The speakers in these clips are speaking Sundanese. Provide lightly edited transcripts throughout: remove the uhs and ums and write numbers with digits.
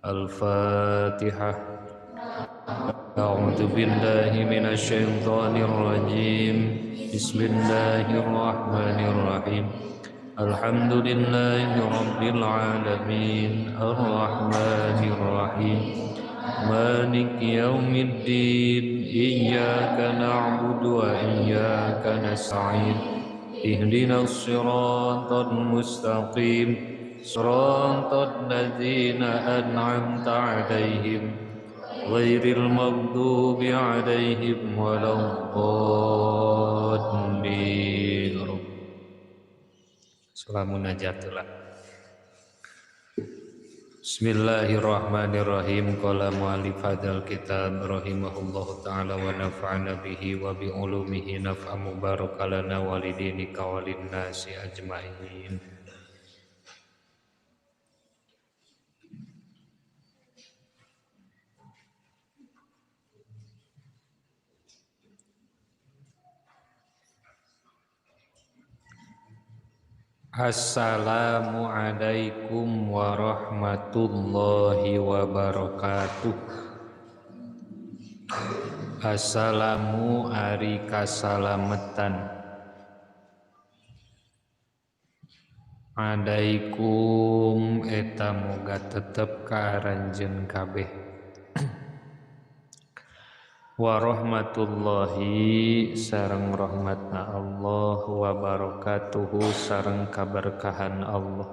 Al-Fatihah. A'udzu billahi minasy syaithanir rajim. Bismillahirrahmanirrahim. Alhamdulillahi rabbil alamin. Arrahmanir rahim. Maliki yaumiddin. Iyyaka na'budu wa iyyaka nasta'in. Ihdinas siratal mustaqim. Siratal ladzina an'amta 'alaihim ghairil maghdubi 'alaihim waladdallin. Salamun najatullah. Bismillahirrahmanirrahim. Qala mu'allif hadzal kitab rahimahullahu ta'ala wa nafa'ana bihi wa bi ulumihi naf'a mubarakalana walidinika walin nasi ajma'in. Assalamualaikum warahmatullahi wabarakatuh. Assalamu ari kasalametan. Alaikum eta moga tetep kaaranjeun kabeh. Warahmatullahi sareng rahmatna Allah wa barakatuhu sareng kaberkahan Allah.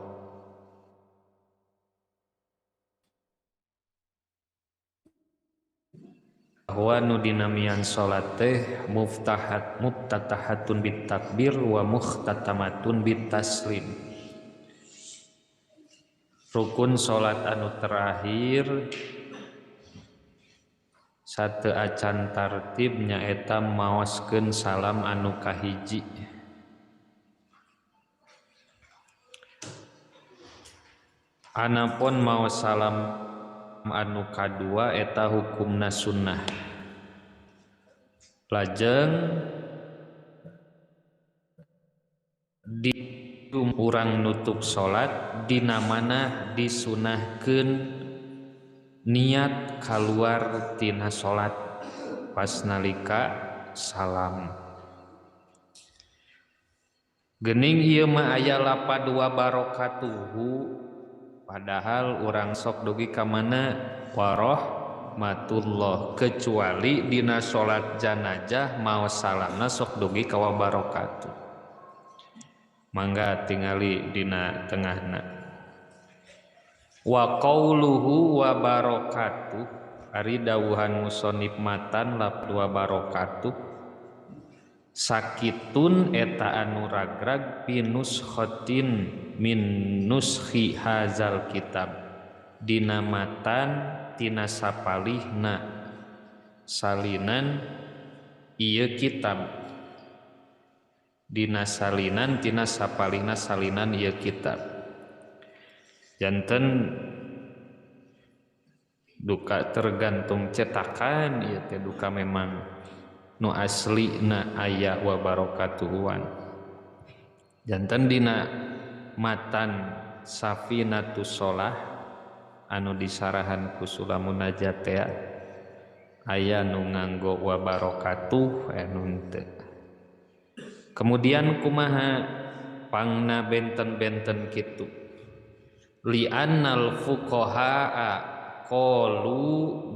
Bahwa nu dinamian salat teh muftatahatun bit takbir wa mukhtatamatun bit taslim. Rukun salat anu terakhir sate acan tartib nyaeta maoskeun salam anu kahiji. Anapun maos salam anu kadua eta hukumna sunnah. Lajeng di urang nutup salat dina mana disunahkeun niat kaluar tina salat pas nalika salam. Geuning ieu mah aya lapad wa barakatuhu padahal urang sok dugi ka mana warahmatullah, kecuali dina salat janazah maos salamna sok dugi ka wa barakatuh. Mangga tingali dina tengahna. Wa qauluhu wa barakatuh ari dawuhan musannif matan lapad wa barakatuh sakitun eta anu ragrag pinus khotin min nuskhi hazal kitab dina matan tina sapalihna salinan ieu kitab, dina salinan tina sapalihna salinan ieu kitab. Janten duka tergantung cetakan ieu teh duka memang nu aslina aya wa barakatuhuan. Janten dina matan Safinatus Shalah anu disarahan ku Sulamun Najat teh aya nu nganggo wa barakatuh anu teu. Kemudian kumaha pangna benten-benten kitu. Li'annal fuqahaa qalu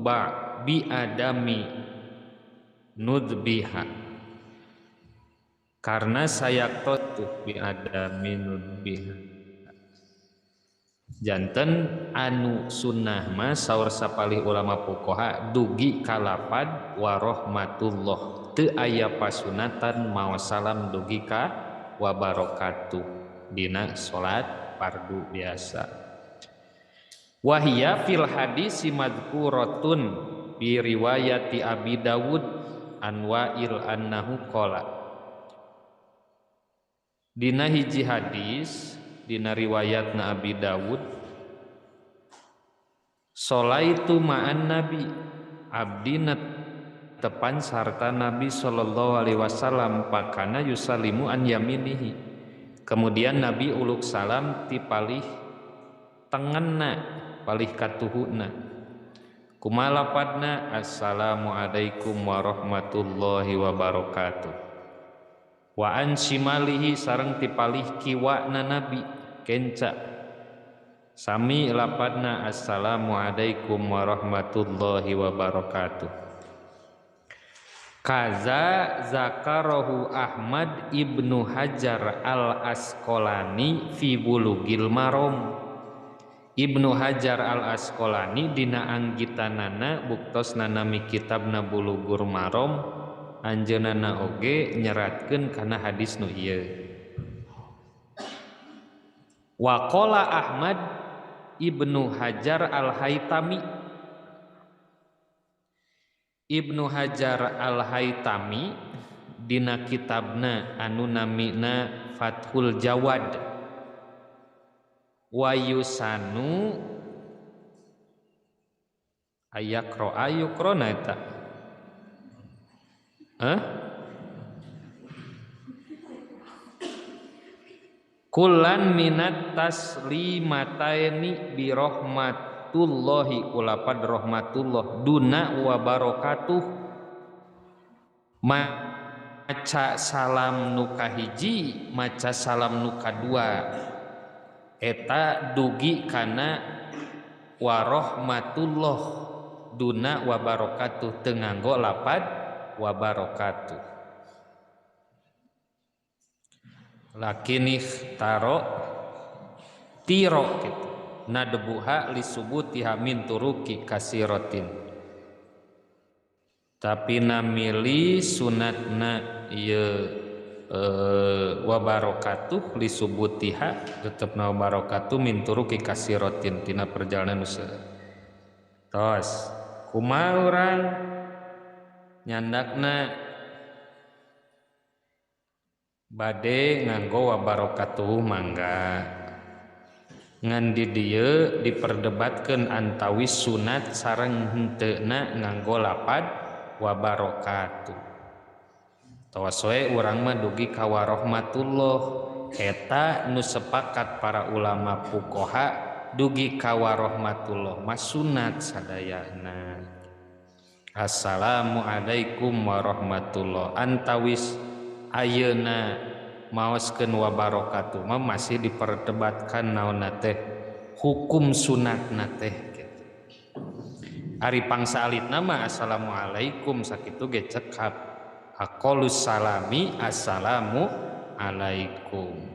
bi adami nudbiha, karena saya totuh bi adami nudbiha. Janten anu sunnah mah saur sapalih ulama fuqaha dugi kalapad warahmatullah, teu aya pasunatan maos salam dugi ka wa barakatuh dina salat fardu biasa. Wahia fil hadis madhkuratun bi riwayati Abi Dawud an Wa'il annahu qala. Dina hiji hadis dina riwayatna Abi Dawud Sholaitu ma'an nabi abdi tepan sarta Nabi sallallahu alaihi wasallam pakana yusallimu an yaminihi. Kemudian Nabi uluk salam ti palih tengenna palih katuhuna. Kumalapadna assalamualaikum warahmatullahi wabarakatuh. Wa an shimalihi sareng ti palih kiwana Nabi kenca sami lapadna assalamualaikum warahmatullahi wabarakatuh. Kaza zakarahu Ahmad ibnu Hajar al Asqalani fi Bulughil Maram. Ibnu Hajar al Asqalani dina anggitanana buktosna nami kitabna Bulughul Maram anjeunana oge nyeratkeun kana hadis nu ieu. Wa qala Ahmad ibnu Hajar al Haytami. Ibnu Hajar al-Haytami dina kitabna anu namina Fathul Jawad wa yusanu ayukrona eta kullan minat taslimataini bi rahmatullahi kulapad rahmatullah duna wa barakatuh maca salam nu kahiji maca salam nu kadua eta dugi kana wa rahmatullah duna wa barakatuh teu nganggo lapad wa barakatuh. Lakin ikhtaro tiro gitu nadbuha lisubutiha min turuki kasiratin, tapi namili sunatna ieu wa barakatuh lisubutiha tetepna wa barakatuh min turuki kasiratin tina perjalanan usaha. Tos kumaha urang nyandakna bade nganggo wa barakatuh mangga ngan di dieu diperdebatkeun antawis sunat sareng henteuna nganggo lapad wa barakatuh. Tos we urang mah dugi ka wa rahmatullah eta nu sepakat para ulama fuqaha dugi ka wa rahmatullah mas sunat sadayana. Assalamualaikum warahmatullah antawis ayeuna maoskeun wa barakatuh mah masih diperdebatkan naonna teh hukum sunatna teh gitu. Ari pangsalitna mah assalamualaikum sakitu ge cekap aqallus salami assalamu alaikum.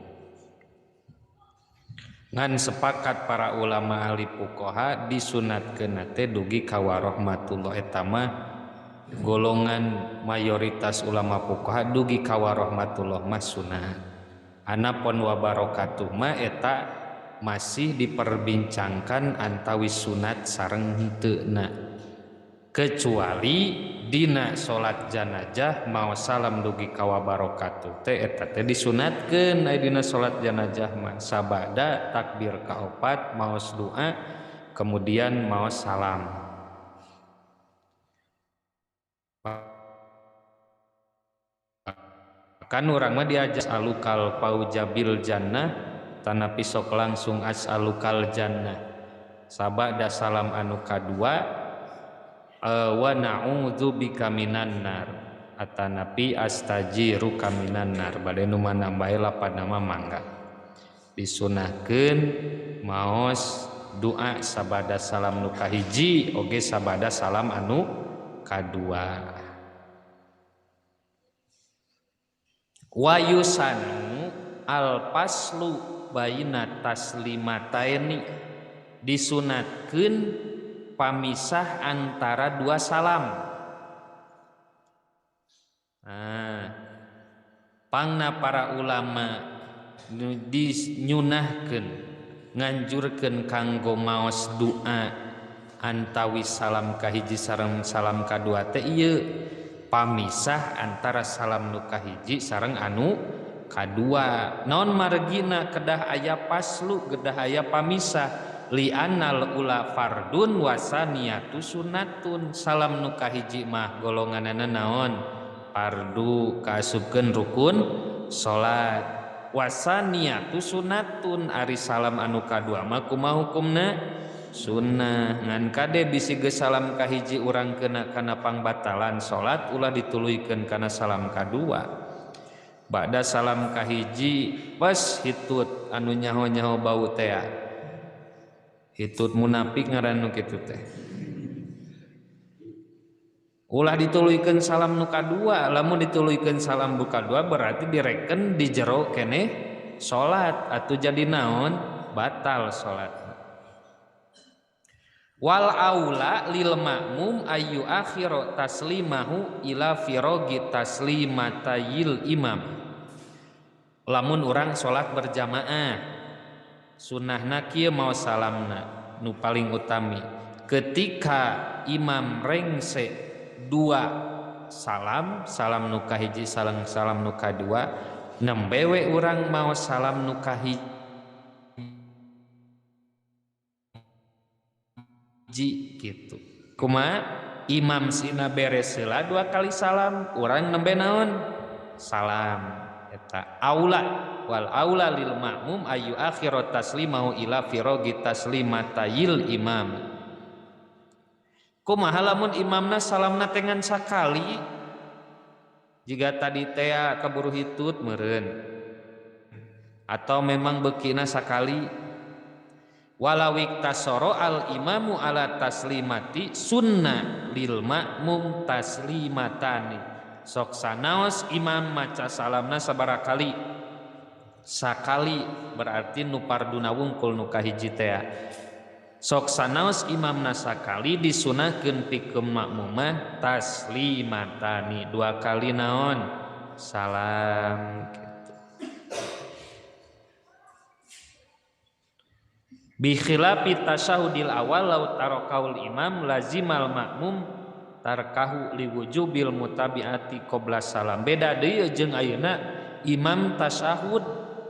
Ngan sepakat para ulama ahli fuqaha disunatkeun teh dugi ka wa rahmatullah eta mah golongan mayoritas ulama fuqaha dugi ka wa rahmatullah mas sunat. Anapun wa barakatuh mah eta masih diperbincangkan antawis sunat sareng henteuna, kecuali dina salat janazah maos salam dugi ka wa barakatuh teh eta teh disunatkeun aya dina salat janazah mah sabada takbir kaopat maos doa kemudian maos salam. Kan urang mah diajak alukal paujabil jannah tanapi sok langsung as'alukal jannah sabada salam anu kadua wa na'udzu bika minan nar atanapi astajiru kaminan nar bade nu manambahe lapad nama mangga. Disunahkeun maos doa sabada salam nu kahiji oge sabada salam anu kadua. Wa yusanu al paslu baina taslimataini disunatkeun pamisah antara dua salam. Pangna para ulama dinyunahkeun nganjurkeun kanggo maos doa antawis salam kahiji sareng salam kadua teh ieu pamisah antara salam nu kahiji sareng anu kadua. Naon margina kedah aya paslu kedah aya pamisah li'annal ula fardun wasaniyatu sunnatun. Salam nu kahiji mah golonganana naon fardu kaasupkeun rukun salat, wasaniyatu sunnatun ari salam anu kadua mah kumaha hukumna sunnah. Ngan kade bisi geus salam kahiji urang kana pangbatalan salat ulah dituluykeun kana salam kadua. Ba'da salam kahiji pas hitut anu nyaho-nyaho bau teh hitut munafik ngaran nu kitu teh ulah dituluykeun salam nu kadua. Lamun dituluykeun salam nu kadua berarti direken di jero keneh salat atuh jadi naon batal salat. Wal aula lil ma'mum ayu akhiru taslimahu ila firogi taslimatayil imam. Lamun urang salat berjamaah sunnahna kieu mau salamna nu paling utami ketika imam rengse dua salam, salam nu kahiji salam nu kadua, nembe we urang mau salam nu kahiji gitu. Kumaha imam sina beres heula dua kali salam, urang nembe naon salam. Eta aula wal aula lil ma'mum ayu akhirat taslimahu ila firogi taslimatayil imam. Kumaha lamun imamna salamna tengan sakali jika tadi teh kaburu hitut meureun atau memang beukina sakali. Walawik tasoro al imamu ala taslimati sunnah lil ma'mum taslimatani. Sok sanaos imam maca salamna sabarakali sakali berarti nu parduna wungkul nu kahiji teh. Sok sanaos imamna sakali disunahkeun pikeun makmumah taslimatani dua kali naon salam gitu. Bi khilafi tasyahudil awal law tarakaul imam lazimal makmum tarkahu liwujubil mutabiati qabla salam. Beda deui jeung ayeuna imam tasyahud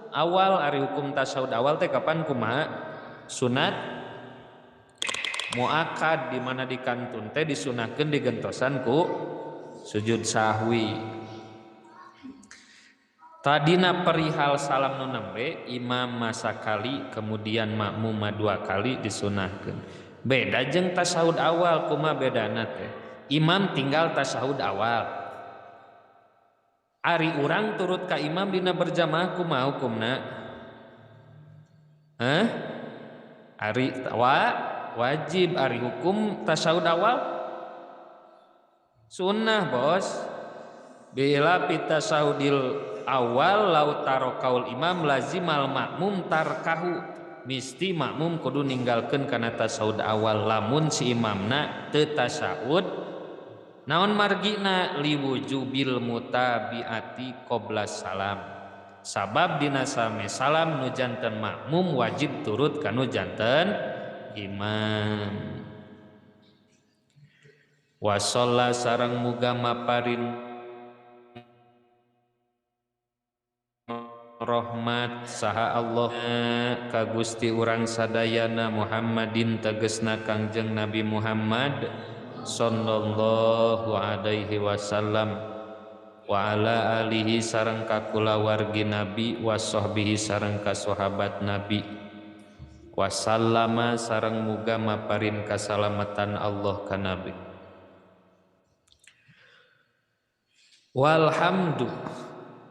awal. Ari hukum tasyahud awal teh kapan kumaha sunat muakkad di mana di kantun teh disunahkeun digentosan ku sujud sahwi. Tadina perihal salam nu nembe imam masakali kemudian makmum dua kali disunahkeun. Beda jeung tasyahud awal kumaha bedana teh. Imam tinggal tasyahud awal. Ari urang turut ka imam dina berjamaah kumaha hukumna? Ari wajib. Ari hukum tasyahud awal sunnah bos. Bila pitasyahudil awal lau tarakaul imam lazimal makmum tarkahu. Misti makmum kudu ninggalkeun kana tasyahud awal lamun si imamna teu tasyahud. Naon margina liwujubil mutabiati qabla salam. Sabab dina same salam nu janten makmum wajib turut kanu janten imam. Wa shalla sareng muga maparin rahmat saha Allah ka Gusti urang sadayana Muhammadin tegesna Kangjeng Nabi Muhammad sallallahu alaihi wasallam wa ala alihi sareng ka kulawargi Nabi wa sahbihi sareng ka sahabat Nabi wasallama sareng muga maparin kasalamatan Allah ka Nabi. Walhamdu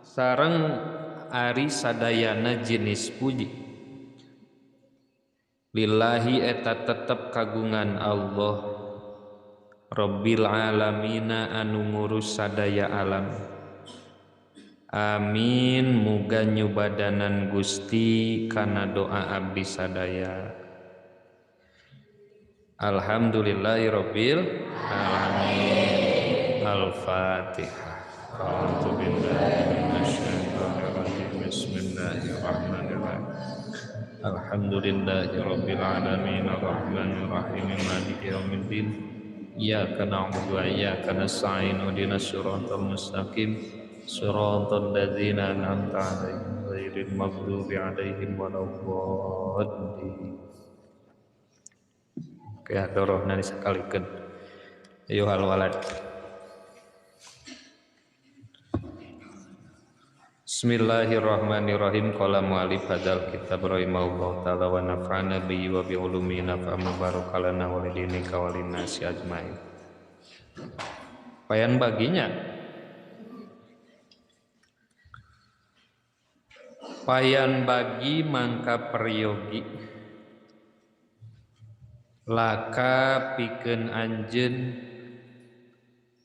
sareng ari sadayana jenis puji lillahi eta tetep kagungan Allah Rabbil alamina anu ngurus sadaya alam. Amin. Muga nyubadanan Gusti kana doa abdi sadaya. Alhamdulillahirabbil alamin. Al-Fatihah. A'udzu billahi minasyaitonir rajim. Bismillahirrahmanirrahim. Alhamdulillahirabbil alamin arrahmanir rahim maliki yaumiddin. Iyyaka na'budu wa iyyaka nasta'in ihdinas siratal mustaqim siratal ladzina an'amta 'alaihim ghairil maghdubi 'alaihim waladdallin. kayak dorohna disakalikeun ayyuhal walad. Bismillahirrahmanirrahim. Qala mu'allif hadzal kitab rahimahullahu ta'ala wa nafa'ana bihi wa bi ulumi nafa'ama barakalana wa lidinika wa linnasi ajmain. Payan baginya payan bagi mangka peryogi laka pikeun anjeun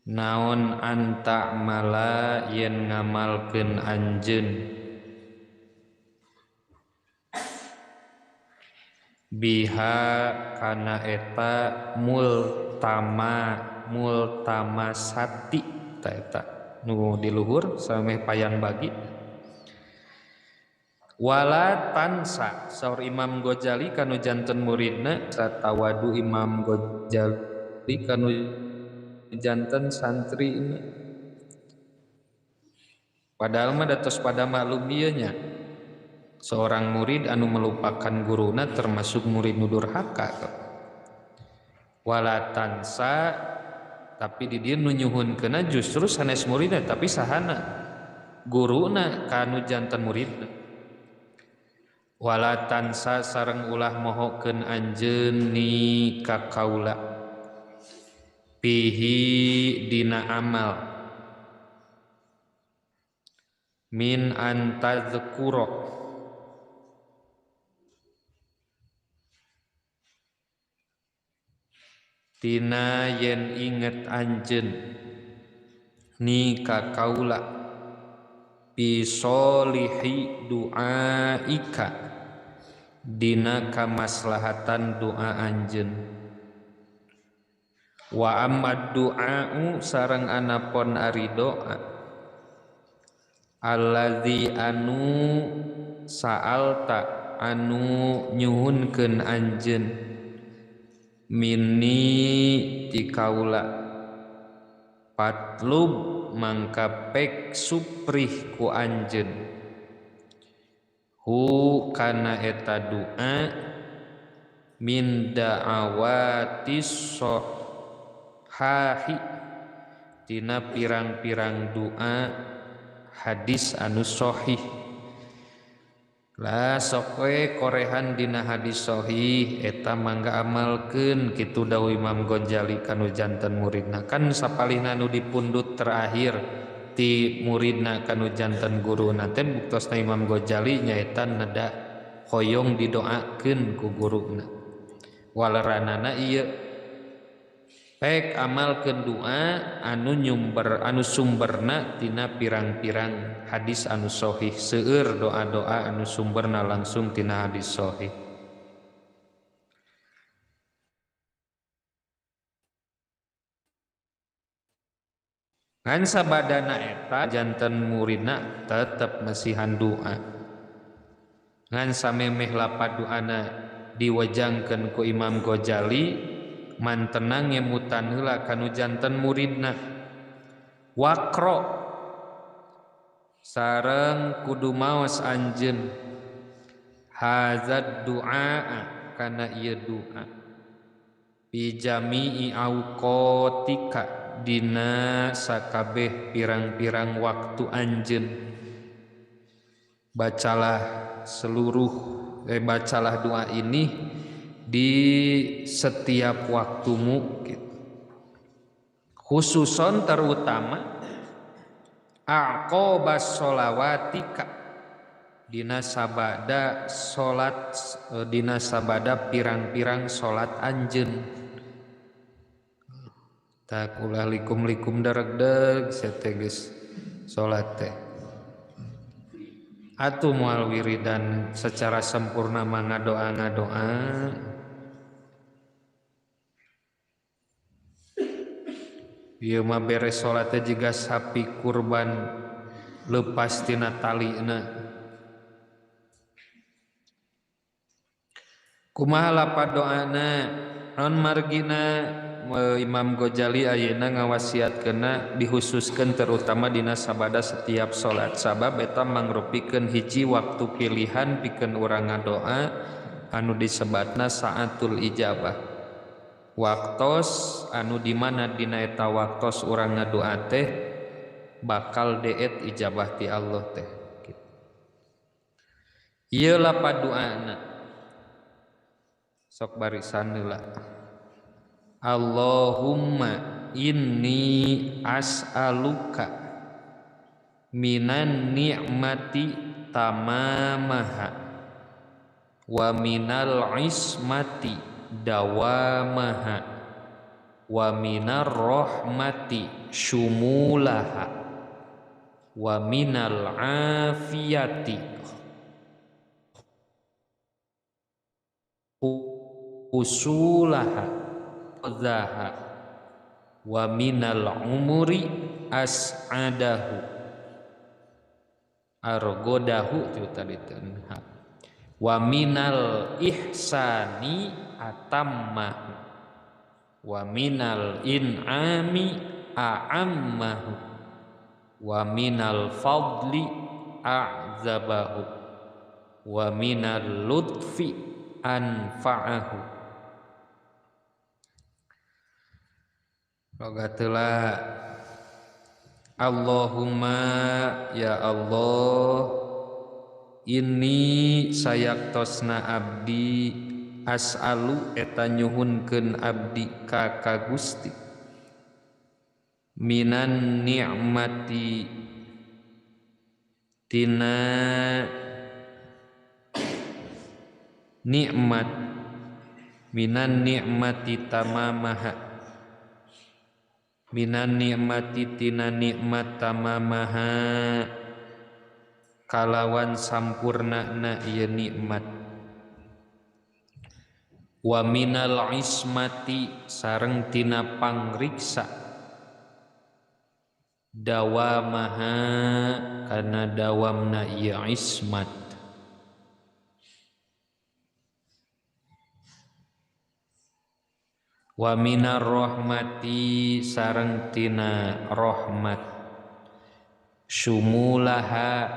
naon anta mala yen ngamalkeun anjeun biha kana eta multama sati ta eta nu di luhur sameh payan bagi wala tansa saur Imam Ghazali kanu janten muridna satawadu Imam Ghazali kanu janten santri ini padahal mah datos pada maklum ieu nya seorang murid anu melupakan guruna termasuk murid nu durhaka wala tansa tapi di dieu nu nyuhunkeunna justru sanes muridna tapi sahana guruna kanu janten muridna wala tansa sareng ulah mohokeun anjeun ni ka kaula bihi dina amal min antadzkura tina yen inget anjeun ni ka kaula bi solihi duaika dina kamaslahatan doa anjeun wa ammad du'a'u sareng anapun ari doa alladzi anu sa'alta anu nyuhunkeun anjeun minni ti kaula patlub mangka pek suprih ku anjeun hu kana eta doa min da'awatis hahi tina pirang-pirang doa hadis anu sahih lah sok we korehan dina hadis sahih eta mangga amalkeun kitu dawuh Imam Ghazali kanu janten muridna kan sapalihna nu dipundut terakhir ti muridna kanu janten guruna teh buktosna Imam Ghazali nyaeta nada hoyong didoakeun ku guruna waleranana ieu pek amalkeun doa anu sumberna tina pirang-pirang hadis anu sahih seueur doa-doa anu sumberna langsung tina hadis sahih ngan sabadana eta janten muridna tetep mesihan doa ngan samemeh lapad doana diwajangkeun ku Imam Ghazali mantenang ngemutan heula kanu janten muridna waqro sareng kudu maos anjeun hazad du'a kana ieu doa bi jami'i auqatika dina sakabeh pirang-pirang waktu anjeun bacalah doa ini di setiap waktumu gitu. Khususon terutama aqobas sholawatika dina sabada salat dina sabada pirang-pirang salat anjeun tak ulah likum dareg-deg seteges salat teh atuh moal wiridan secara sempurna ngadoa ieu mah beres salat teh jiga sapi kurban lepas tina talina kumaha lapad doana non margina Imam Ghazali ayeuna ngawasiatkeunna dihususkeun terutama dina sabada setiap salat sabab eta mangrupikeun hiji waktu pilihan pikeun urang ngadoa anu disebatna saatul ijabah waktos anu dimana dina eta waktos urang ngadoa teh bakal deet ijabah ti Allah teh. Ieu lapad doana sok barisan heula. Allahumma inni as'aluka minan ni'mati tamamaha wa minal ismati dawamaha wa minar rahmati syumulaha wa minal afiyati usulaha zaha wa minal umuri as'adahu argodahu itu tadi tenha wa minal ihsani atammahu wa minal in'ami a'ammahu wa minal fadli a'zabahu wa minal lutfi anfa'ahu. Rogatula Allahumma ya Allah ini sayaktosna abdi as'alu eta nyuhunkeun abdi ka Gusti minan ni'mati tina nikmat minan ni'mati tamamaha minan ni'mati tina nikmat tamamaha kalawan sampurnana ieu nikmat wa minal ismati sareng tina pangriksa dawamaha kana dawamna ieu ismat wa minar rahmati sareng tina rahmat syumulaha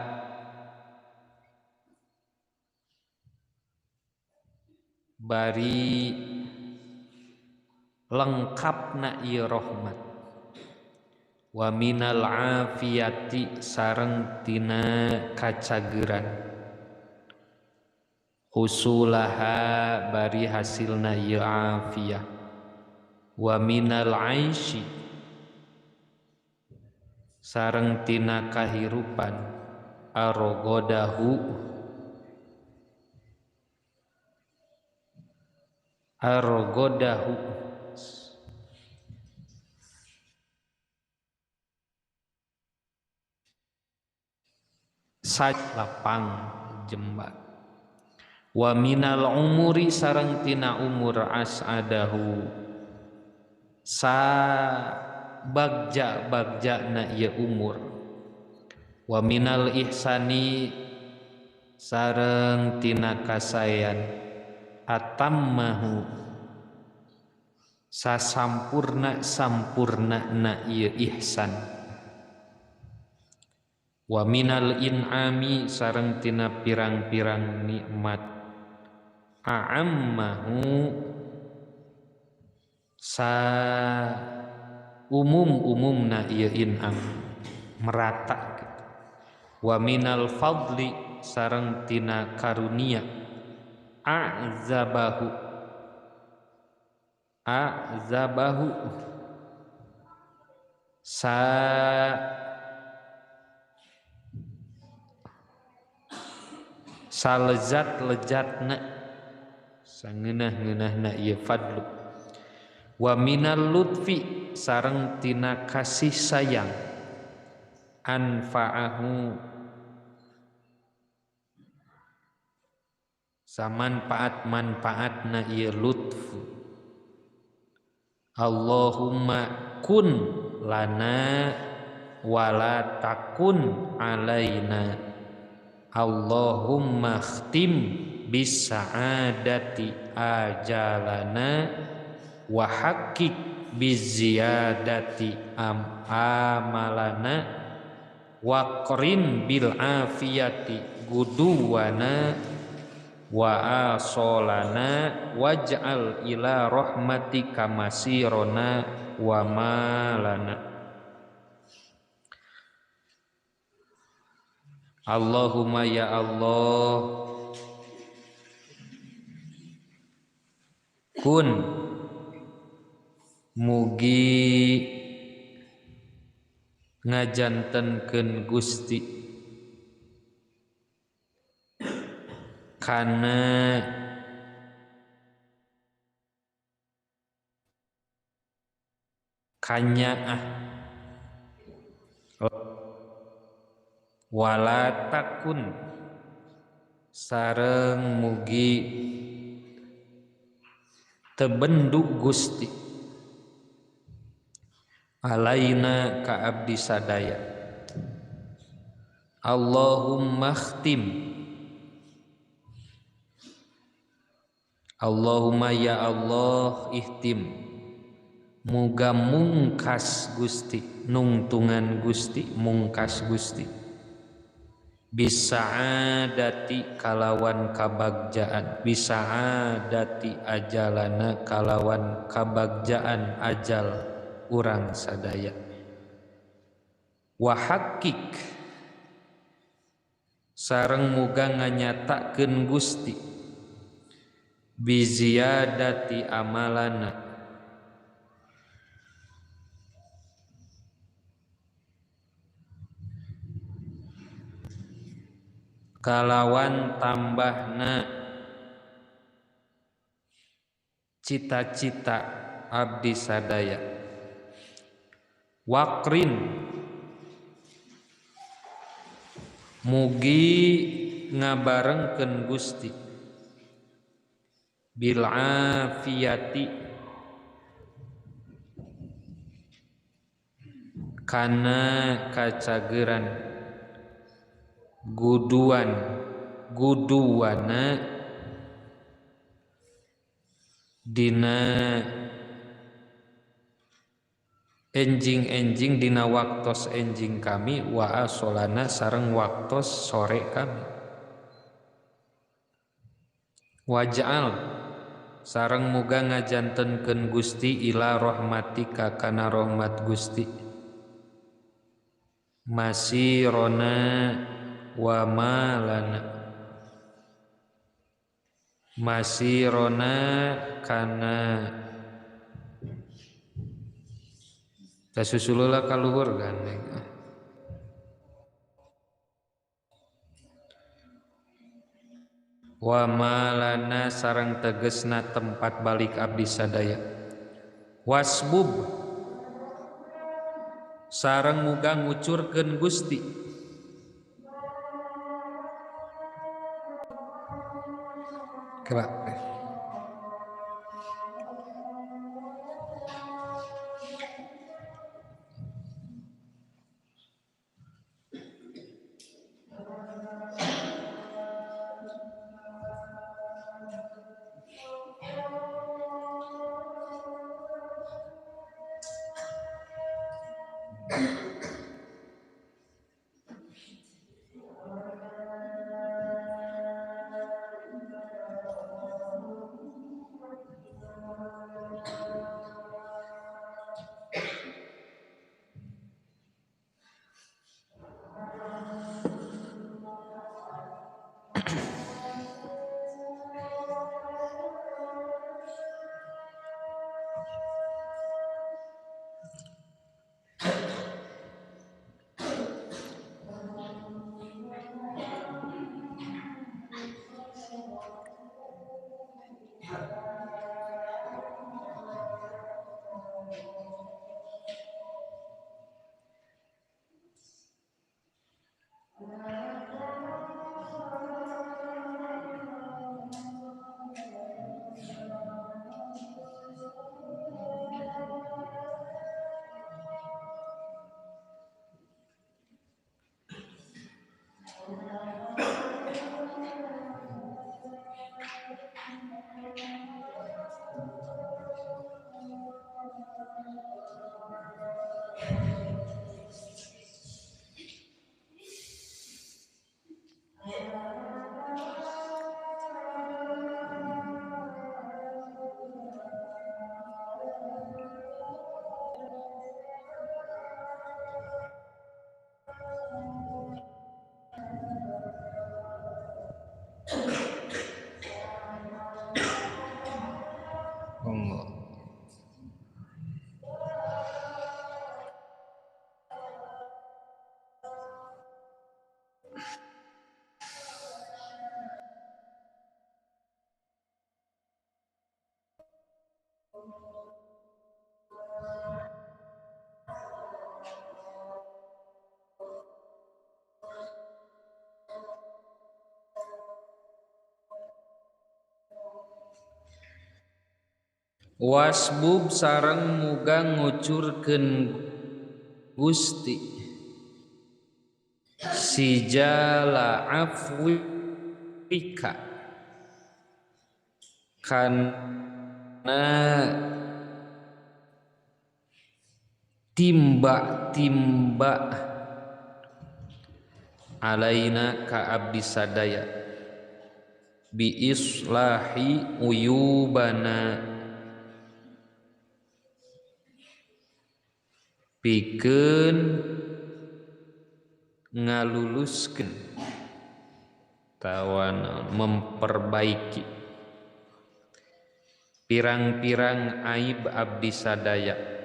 bari lengkapna ieu rahmat wa minal afiyati sareng tina kacageuran husulaha bari hasilna ieu afiyah wa minal aisy sareng tina kahirupan argodahu saj lapang jembar wa minal umuri sareng tina umur as'adahu sa bagja-bagjana ieu umur wa minal ihsani sareng tina kasayan atammahu sasampurna ieu ihsan wa minal in'ami sareng tina pirang-pirang nikmat a'ammahu sa umumna ieu in'am merata gitu. Wa minal fadli sareng tina karunia a'zabahu sa salezat-lezatna sangeunah-ngeunahna ieu fadlu wa minal lutfi sareng tina kasih sayang anfa'ahu samanfaat-manfaatna ieu lutfu Allahumma kun lana wala takun alaina Allahumma khtim bis sa'adati ajalana wa haqqik biziyadati amalana wa qarin bil afiyati guduwana wa asolana waj'al ila rahmatika masirona wa malana. Allahumma ya Allah, kun mugi ngajantenkeun Gusti kana kanyaah wala takun sareng mugi tebendu Gusti alaina ka abdi sadaya. Allahumma khtim, Allahumma ya Allah ihtim, muga mungkas Gusti, nungtungan Gusti, mungkas Gusti bisaadati kalawan kabagjaan, bisaadati ajalana kalawan kabagjaan ajal urang sadaya. Wa haqiq sareng muga nganyatakeun Gusti biziyadati amalana kalawan tambahna cita-cita abdi sadaya. Waqrin mugi ngabarengkeun Gusti bil afiyati kana kacageran guduana dina enjing-enjing dina waktos enjing kami wa asolana sareng waktos sore kami. Waj'al sareng muga ngajantenkeun Gusti ila rahmatika kana rahmat Gusti masirona wa malana, masirona kana tasusulula kaluhur gandeng wa malana sareng tegesna tempat balik abdi sadaya. Wasbub sareng muga ngucurkeun Gusti kelak wasbub sareng muga ngucurkeun Gusti sijala afwika kana timba-timba alaina ka abdi sadaya bi islahi uyubana pikeun ngaluluskeun tawan memperbaiki pirang-pirang aib abdi sadaya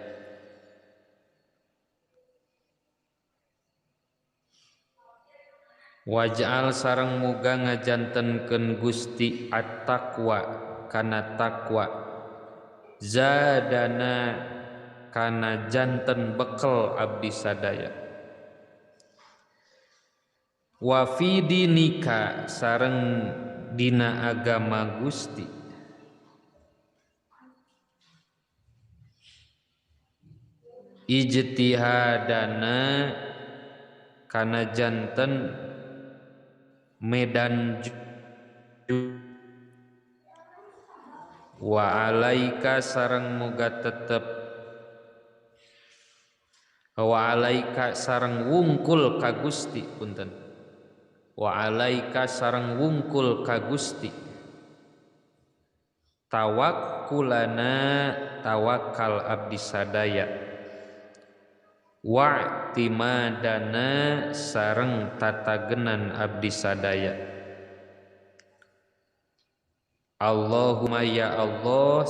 waj'al sareng muga ngajantenkeun Gusti at-taqwa kana takwa zadana kana janten bekel abdi sadaya wa fi dinika sareng dina agama Gusti ijtihadana kana janten medan wa alaika sareng muga tetep wa alaika sareng wungkul ka Gusti punten wa alaika sareng wungkul ka Gusti tawakkulana tawakal abdi sadaya wa timadana sareng tatagenan abdi sadaya Allahumma ya Allah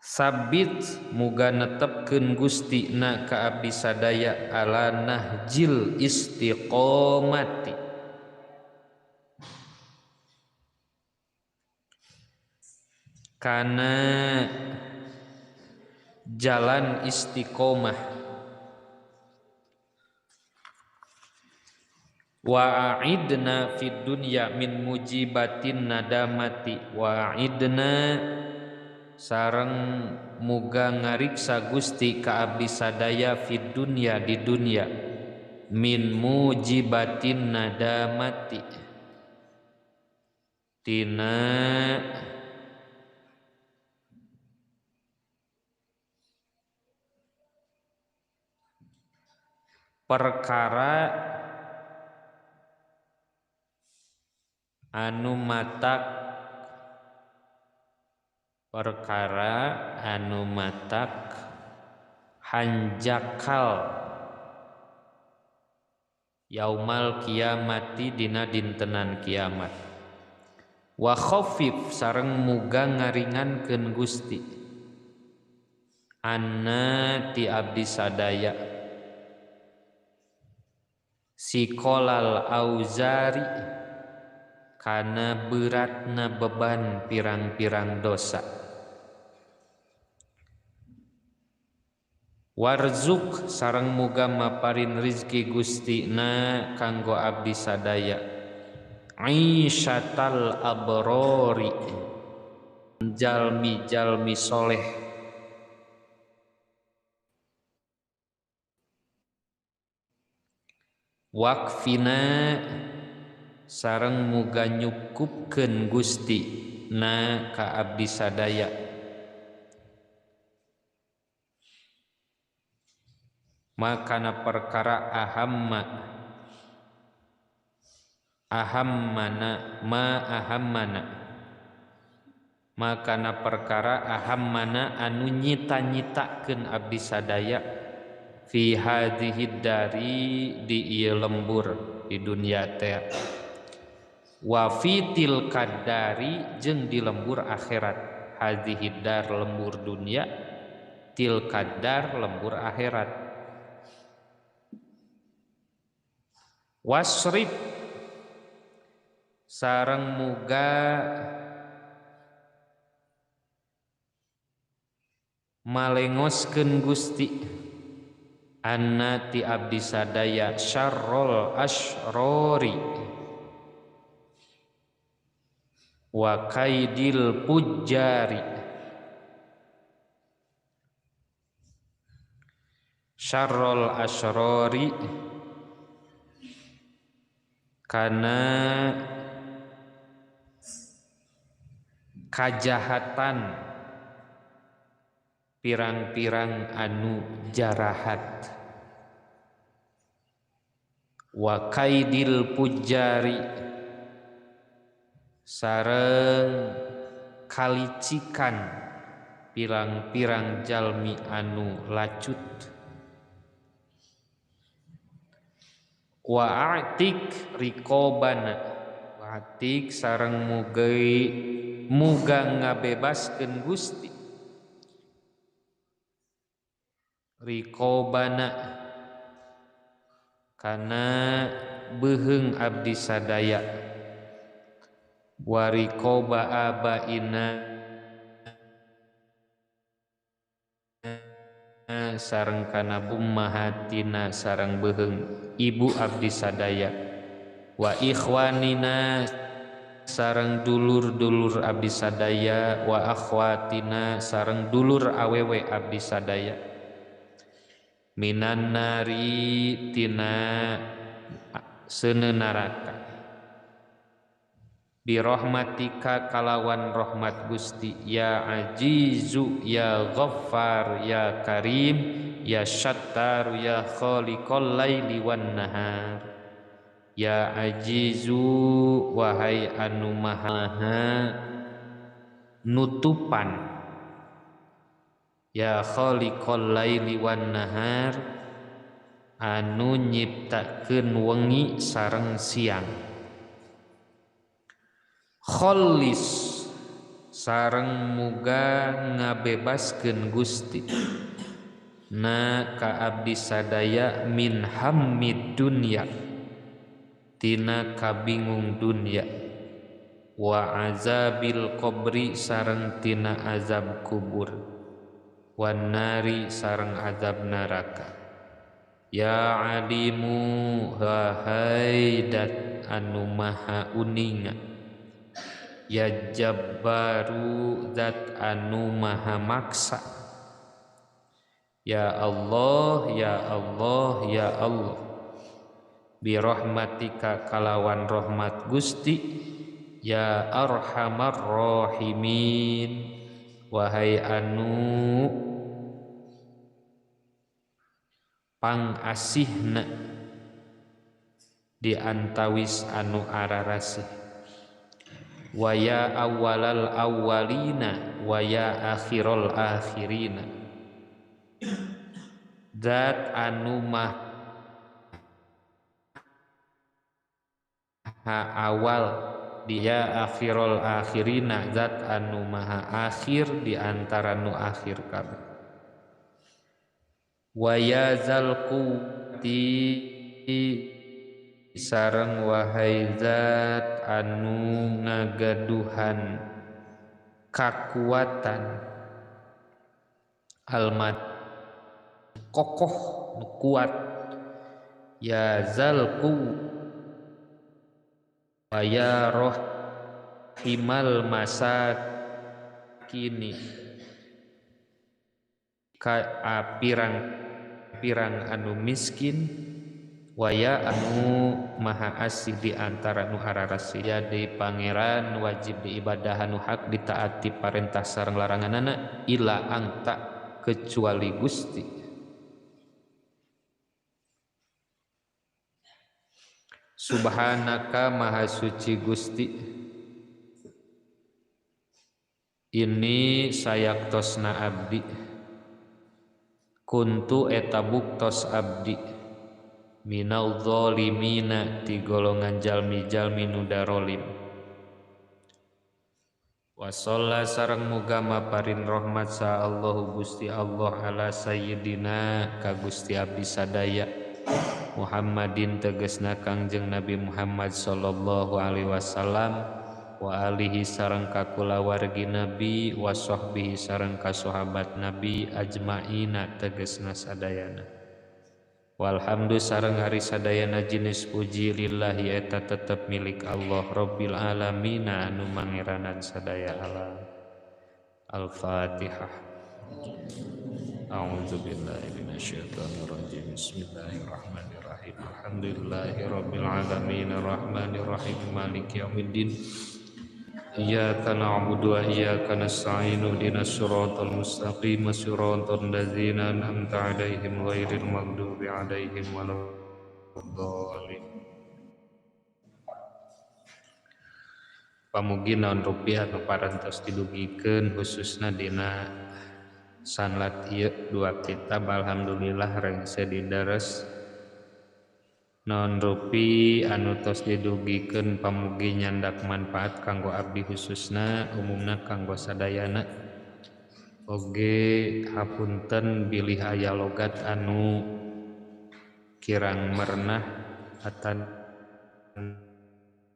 sabit muga netepkeun Gusti na ka abdi sadaya ala nahjil istiqomati kana jalan istiqomah wa a'idna fid dunya min mujibatin nadamati wa a'idna sareng muga ngariksa Gusti ka abdi sadaya fid dunya di dunya min mujibatin nadamati tina perkara anu matak hanjakal yaumal kiamati dina dintenan kiamat wa khaffif sareng muga ngaringankeun Gusti anna ti abdi sadaya sikolal auzari kana beratna beban pirang-pirang dosa warzuk sareng muga maparin rizki Gusti na kanggo abdi sadaya aisyatal abrori jalmi-jalmi soleh wakfina sareng muga nyukupkeun Gusti na ka abdi sadaya makana perkara ahammana makana perkara ahammana anu nyita-nyitakeun abdi sadaya fi hadhihi dari di ieu lembur di dunia teh wa fitil kadari jeung di lembur akhirat hadhihi dar lembur dunia til kadar lembur akhirat wasrib sareng muga malengoskeun Gusti anna ti abdi sadaya syarrul asyrori wa kaidil pujjari syarrul asyrori kana kajahatan pirang-pirang anu jarahat wa kaidil pujjari sareng kalicikan pirang-pirang jalmi anu lacut wa a'tik riqobana wa a'tik sareng muga ngabebaskeun Gusti riqobana kana beuheung abdi sadaya wa riqoba abaina sareng kana ummahatina sareng beuheung ibu abdi sadaya wa ikhwanina sareng dulur-dulur abdi sadaya wa akhwatina sareng dulur awewe abdi sadaya minan nari tina seuneu neraka birahmatika kalawan rahmat Gusti ya ajizu ya ghaffar ya karim ya syattar ya khaliqal laili wan nahar ya ajizu wahai anu maha nutupan ya khaliqal laili wan nahar anu nyiptakeun wengi sareng siang khallis sareng muga ngabebaskeun Gusti na ka abdi sadaya min hammid dunya tina kabingung dunya wa azabil qabri sareng tina azab kubur wan nari sareng azab neraka ya alimu wahai dat anu maha uninga ya jabbaru zat anu maha maksa ya Allah ya Allah ya Allah birahmatika kalawan rahmat Gusti ya arhamar rahimin wahai anu pangasihna di antawis anu ararasih wa ya awwalal awwalina wa ya akhirul akhirina zat anu maha awal dia akhirul akhirina zat anu maha akhir di antara nu akhir kabeh wa ya zal quwwati sareng wahai zat anu ngagaduhan kakuatan almat kokoh nu kuat ya zal wa ya rahimal masakini ka pirang anu miskin waya anu maha asih di antara nu hararasi ya di pangeran wajib diibadah anu hak ditaati parentah sareng laranganana ila angta kecuali Gusti subhanaka maha suci Gusti ini sayaktosna abdi kuntu eta buktos abdi minal zalimina ti golongan jalmi-jalmi nu darolim wa shalla sareng muga maparin rahmat sa Allahu Gusti Allah ala sayyidina ka Gusti abdi sadaya Muhammadin tegasna Kangjeng Nabi Muhammad sallallahu alaihi wasallam wa alihi sareng ka kulawargi Nabi wa sahbihi sareng ka sahabat Nabi ajmaina tegasna sadayana Walhamdu sareng ari sadayana jenis puji lillahi eta tetep milik Allah Rabbil alamin anu mangeranan sadaya alam. Al-Fatihah. A'udzubillahi minasyaitonirrajim. Bismillahirrahmanirrahim. Alhamdulillahirabbil alamin arrahmanirrahim maliki yaumiddin. Iyyaka na'budu wa iyyaka nasta'in ihdinas siratal mustaqim siratal ladzina an'amta 'alaihim ghairil maghdubi 'alaihim waladdallin. Pamugi naon rupiah anu parantos didugikeun khususna dina sanlat ieu dua kitab alhamdulillah rengse didares. Non rupi anu tos didugikeun pamugi nyandak manfaat kanggo abdi khususna umumna kanggo sadayana. Oge hapunten bilih aya logat anu kirang merenah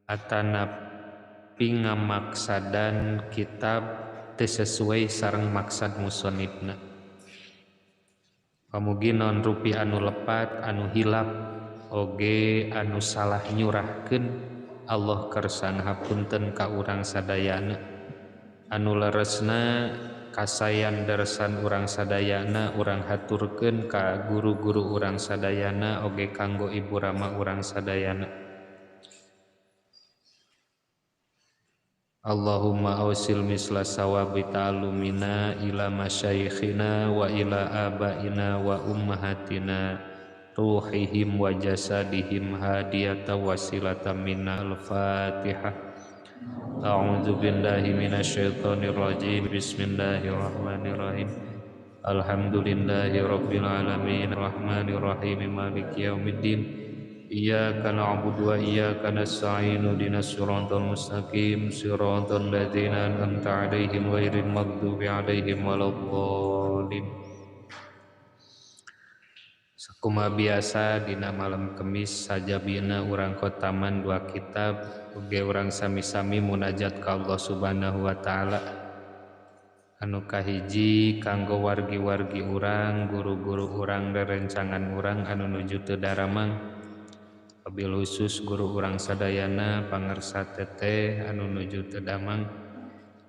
atanapi ngamaksadan kitab teu sesuai sareng maksad musannifna. Pamugi non rupi anu lepat anu hilap oge anu salah nyurahkeun Allah kersan hapunten ka urang sadayana. Anu leresna kasayan darsan urang sadayana urang haturkeun ka guru-guru urang sadayana oge kanggo ibu rama urang sadayana. Allahumma ausil misla sawabi ta'alumina ila masyayikhina wa ila abaina wa ummahatina ruhihim wa jasadihim hadiyata wasilata minna. Al-Fatihah. A'udzu billahi minasyaitonir rajim. Bismillahirrahmanirrahim. Alhamdulillahi rabbil alamin arrahmanir rahim maliki yaumiddin. Iyyaka na'budu wa iyyaka nasta'in ihdinas siratal mustaqim siratal ladzina an'amta 'alaihim ghairil maghdubi 'alaihim waladdallin. Sakumaha biasa dina malam Kemis sajabina urang khotaman dua kitab uge urang sami-sami munajat ka Allah Subhanahu wa taala. Anu kahiji kanggo wargi-wargi urang, guru-guru urang, rerencangan urang anu nuju teu daramang. Wabil khusus guru urang sadayana pangersa teteh anu nuju teu damang.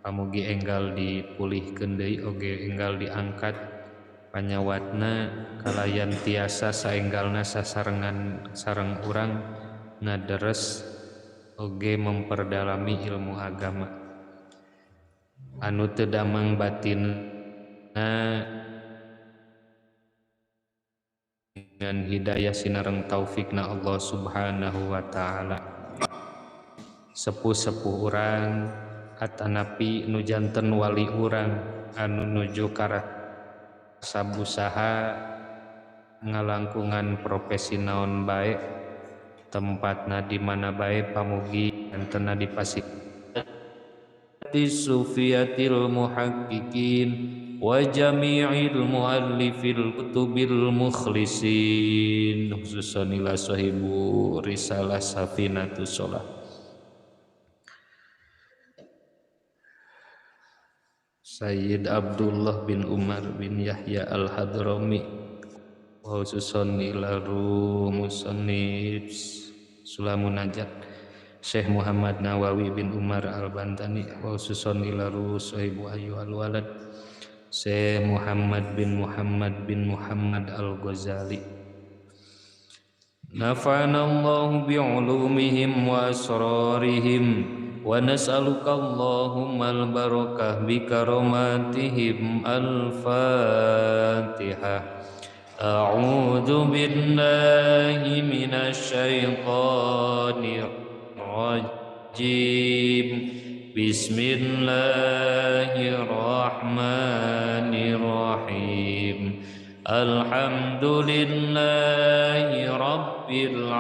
Pamugi enggal dipulihkeun deui oge enggal diangkat panyawatna kalayan tiasa saenggalna sasarengan sareng urang ngaderes oge memperdalami ilmu agama. Anu teu damang batinna dengan hidayah sinareng taufikna Allah Subhanahu wa taala. Sepuh-sepuh urang atanapi nu janten wali urang anu nuju ka sabusaha ngalangkungan profesi naon bae tempatna di mana bae pamugi antena di pasik sufiyatil muhaqqiqin wa jami'il muallifil kutubil mukhlisin khususan ila sahibu risalah Safinatus Shalah Sayyid Abdullah bin Umar bin Yahya al-Hadrami wa khususan ila musannif Sulamun Najat Syekh Muhammad Nawawi bin Umar al-Bantani wa khususan ila sahibu Ayu al-Walad Syekh Muhammad bin Muhammad al-Ghazali. Nafa'ana Allahu bi'ulumihim wa asrarihim wa nas'aluka Allahumma al-barakah bi karamatihim. Al-Fatihah. A'udzu billahi minasy syaithanir rajim. Bismillahirrahmanirrahim. Alhamdulillahi rabbil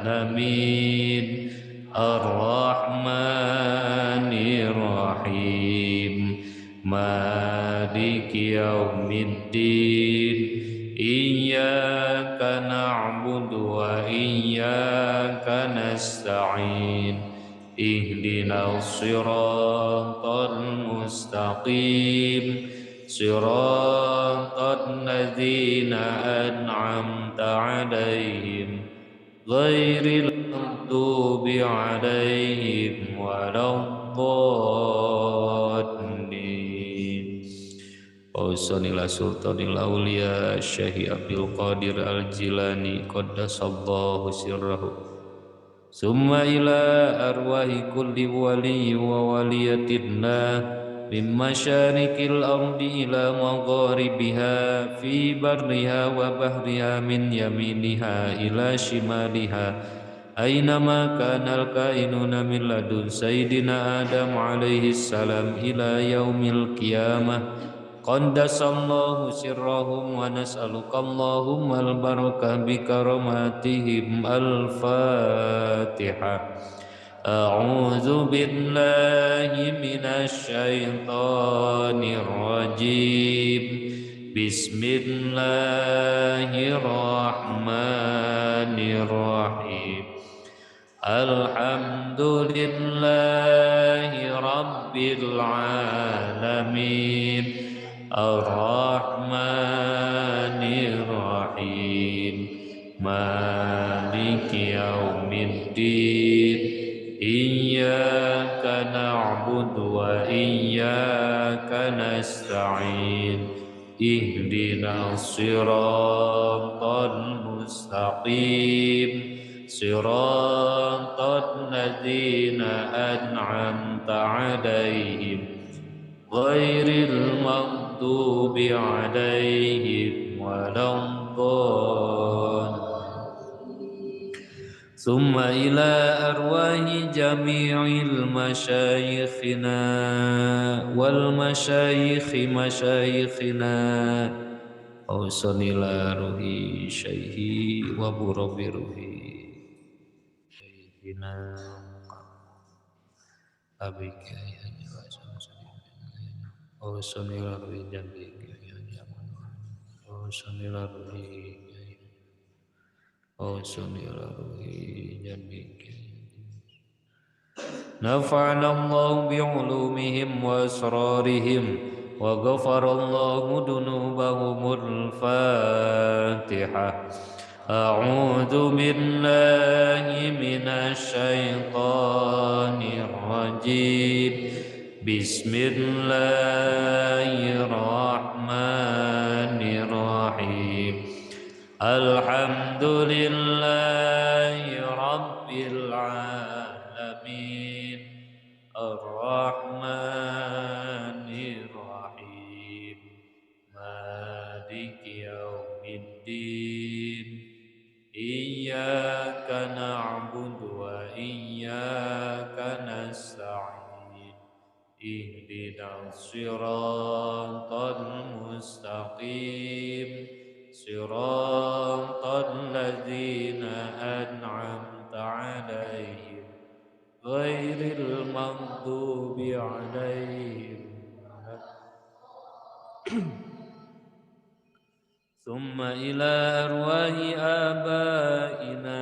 alamin arrahmanirrahim maliki yaumiddin. Iyyaka na'budu wa iyyaka nasta'in. Ihdinas siratal mustaqim siratal ladzina an'amta أنعمت عليهم غير المغضوب عليهم ولا الضالين. Ausanila sultanil aulia Syekh Abdul Qadir Al-Jilani qaddasallahu sirrahu. Summa ila arwahi kulli wali wa waliyatillah min masyarikil ardi ila magharibiha fi barriha wa bahriha min yaminiha ila shimaliha aynama kanal kainuna min ladun sayyidina Adam alaihi salam ila yaumil qiyamah. Qaddasallahu sirrahum wa nas'aluka Allahumma al-barakah bi karamatihim. Al-Fatihah. A'udzu billahi minasy syaithanir rajim. Bismillahirrahmanirrahim. Alhamdulillahi rabbil alamin. Ar-Rahmanir Rahim. Maliki yaumiddin. Iyyaka na'budu wa iyyaka nasta'in. Ihdinas siratal mustaqim. Siratal ladzina an'amta 'alaihim ghairil maghdubi 'alaihim waladdallin. Summa ila arwahi jami'il masyayikhina wal masyayikhi masyayikhina ausanila ruhi syaihi wa burabi ruhi syaikhina abiki ayani wa ausanila ruhi jambiki ayani ausanila ruhi ausanila ruhi jambiki. Nafa'ana Allah bi'ulumihim wa asrarihim wa ghafarallahu dunubahumul Fatihah. A'udzu billahi minasy syaithanir rajim. Bismillahirrahmanirrahim. Alhamdulillahi rabbil alamin. Ar-Rahmanir Rahim. Maliki yaumiddin. Iyyaka na'budu wa iyyaka nasta'in. Ihdinas siratal mustaqim. Siratal ladzina an'amta 'alaihim ghairil maghdubi 'alaihim. Summa ila arwahi abaina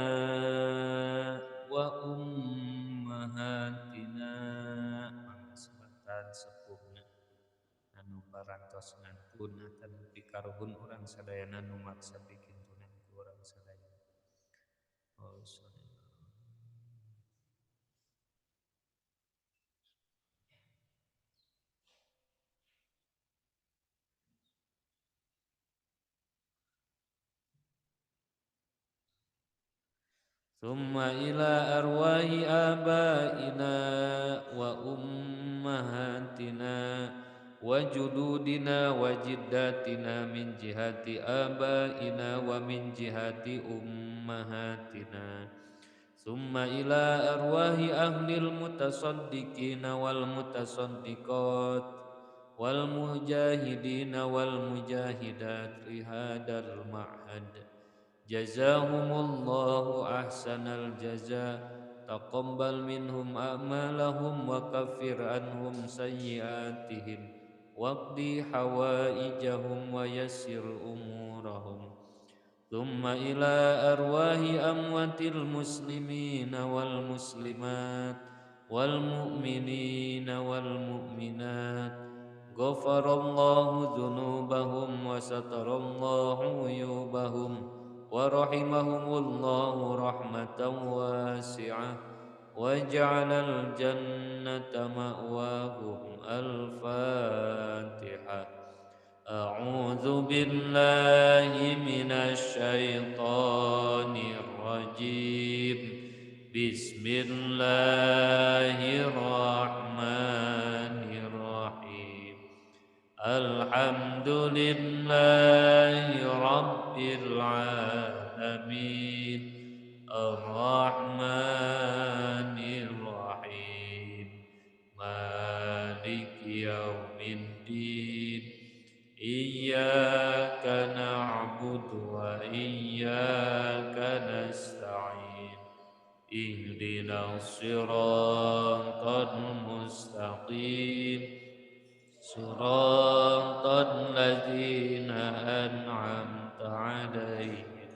wa ummahatina. Sebatan sepuhna anu parantos ngantunatan pikarhun urang sadayana nu maksa pikintunan ku urang sadayana. Summa ila arwahi abaina wa ummahatina wa jududina wa jiddatina min jihati abaina wa min jihati ummahatina. Summa ila arwahi ahlil mutasaddiqina wal mutasaddiqat wal mujahidina wal mujahidat li hadal ma'had. Jazahumullahu ahsanal jaza. Taqabbal minhum a'malahum wa kaffir anhum sayyiatihim waqdi hawaijahum wa yassir umurahum. Thumma ila arwahi amwatil muslimina wal muslimat wal mu'minina wal mu'minat. Ghafarallahu dzunubahum wa satarallahu uyubahum ورحمهم الله رحمة واسعة وجعل الجنة مأواهم. الفاتحة. أعوذ بالله من الشيطان الرجيم. بسم الله الرحمن الرحيم. الحمد لله رب العالمين الرحمن الرحيم مالك يوم الدين إياك نعبد وإياك نستعين اهدنا الصراط المستقيم صراط الذين أنعمت عليهم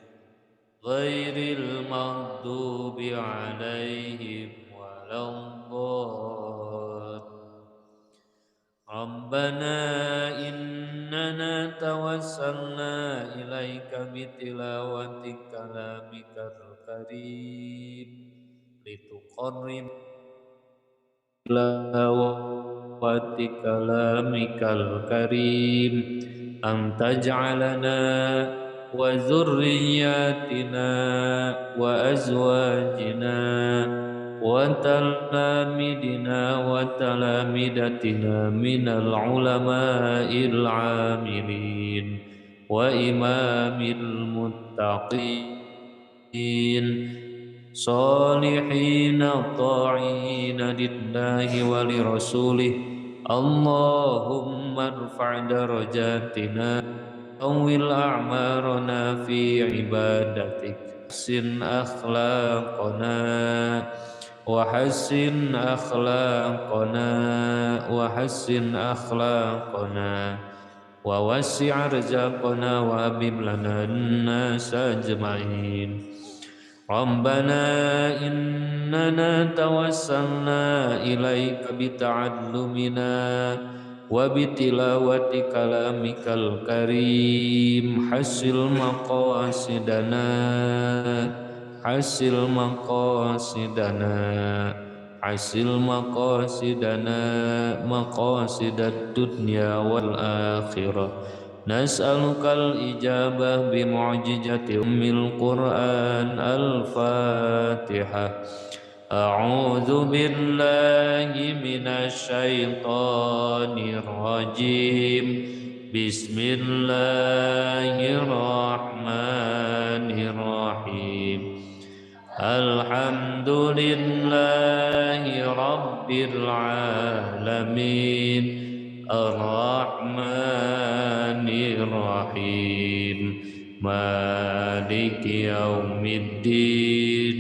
غير المغضوب عليهم ولا الضالين. ربنا إننا توسلنا إليك بتلاوة كلامك الكريم لتقرب تلاوة كلامك الكريم أن تجعلنا وذرياتنا وأزواجنا وتلاميذنا وتلامذتنا من العلماء العاملين وإمام المتقين صالحين طاعين لله ولرسوله. اللهم ارفع درجاتنا طول أعمارنا في عبادتك حسن أخلاقنا وحسن أخلاقنا وحسن أخلاقنا ووسع رزقنا وأبب لنا الناس أجمعين. ربنا إننا توسلنا إليك بتعلمنا وبتلاوة كلامك الكريم حسن مقاصدنا حسن مقاصدنا حسن مقاصدنا مقاصد الدنيا والآخرة. نسألك الإجابة بمعجزة أم القرآن. الفاتحة. أعوذ بالله من الشيطان الرجيم. بسم الله الرحمن الرحيم. الحمد لله رب العالمين الرحمن الرحيم مالك يوم الدين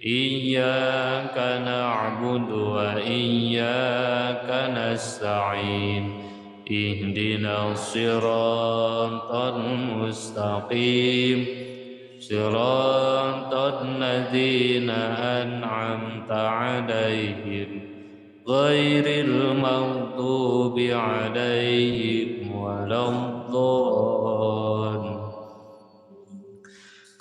إياك نعبد وإياك نستعين اهدنا الصراط المستقيم صراط الذين أنعمت عليهم غير المغضوب عليهم ولا الضالين.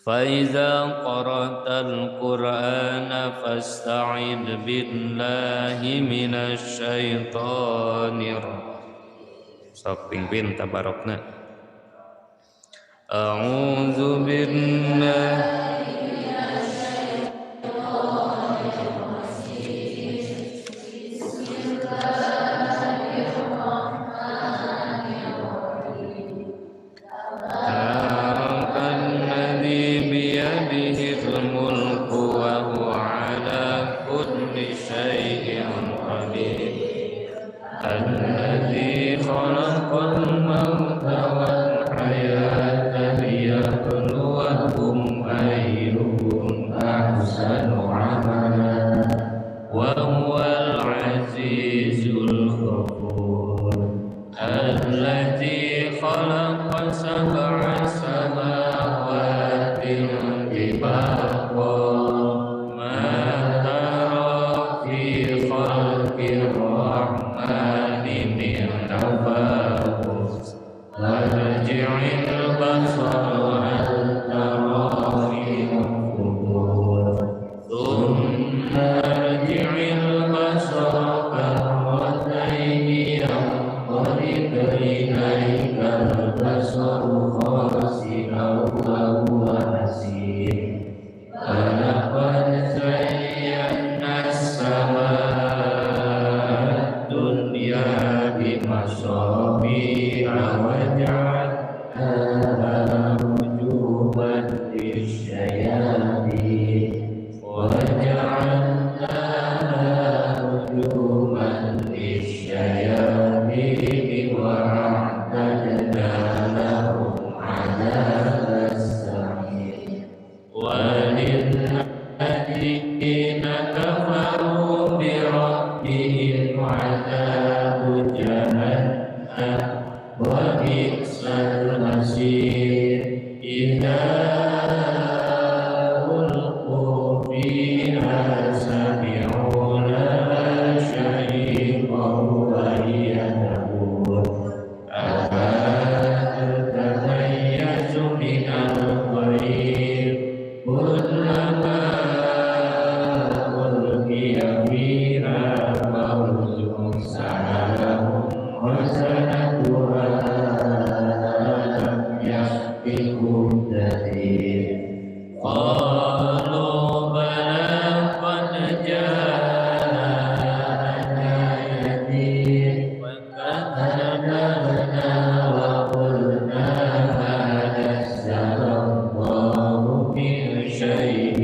فإذا قرأت القرآن فاستعذ بالله من الشيطان الرجيم. Sok pingpin tabarokna. A'udzu billahi الذي خلق الموت والحياة ليبلوكم أيكم أحسن عملا وهو العزيز الغفور. الذي خلق سبع سماوات طباقا ما ترى في خلق الرحمن من تفاوت وارجع البصر هل ترى الذين كفروا بربهم عذاب جهنم وبئس المصير إذا ألقوا فيها سمعوا لها شهيقا وهي تقول أكاد تميز من الغيظ كلما ألقي فيها فوج سألهم خزنتها ألم يأتكم نذير قالوا بلى قد جاءنا نذير فكذبنا وقلنا ما نزل الله من شيء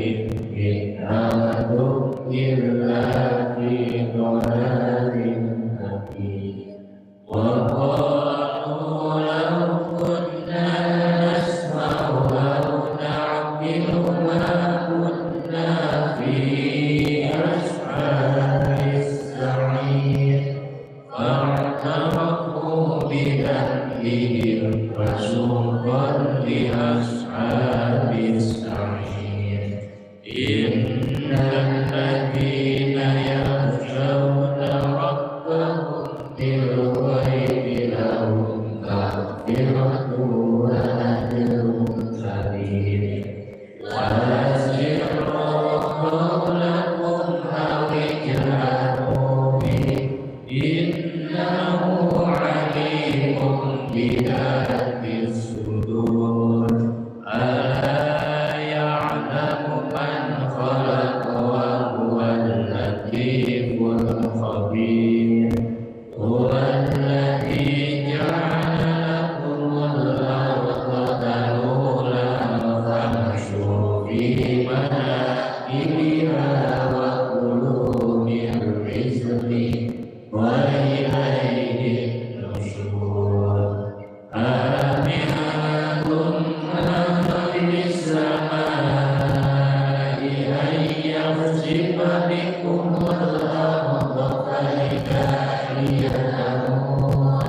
إن أنتم إلا في ضلال مبين وقالوا لو كنا نسمع أو نعقل ما كنا في أصحاب السعير فاعترفوا بذنبهم فسوقا لأصحاب السعير إن الذين يخشون ربهم بالغيب لهم مغفرة وأجر كبير وأسروا قولكم أو اجهروا به إنه عليم بذات الصدور ألا يعلم من خلق وهو اللطيف الخبير هو الذي جعل لكم الأرض ذلولا فامشوا في مناكبها وكلوا من رزقه وإليه النشور آمنتم من في السماء أن يخسف بكم الأرض فإذا هي تمور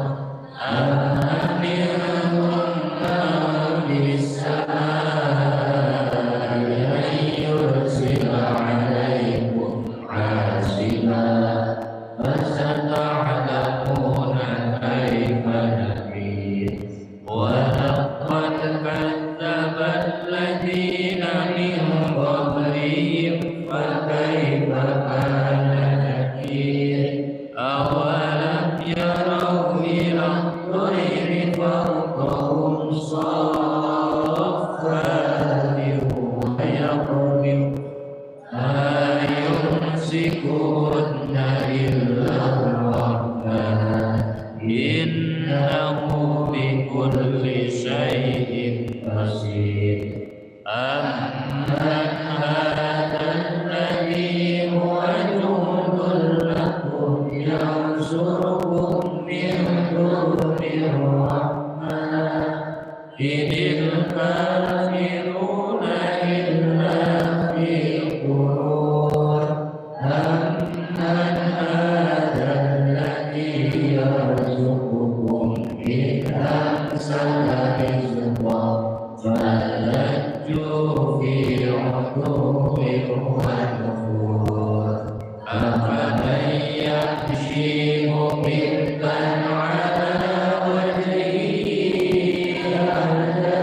أم أمنتم من في السماء أن يرسل عليكم حاصبا فستعلمون كيف نذير ولقد كذب الذين من قبلهم فكيف كان نكير أولم يروا إلى الطير فوقهم صافات ويقبض ما يمسكون إلا الرحمن إنه بكل شيء بصير أمن هذا الذي هو جند لكم ينصركم من دون الرحمن إن الكافرون إلا في غرور أمن هذا الذي يرزقكم إن أمسك رزقا فلجوا في عتو ونفور أفمن يمشي مكبا على وجهه أهدى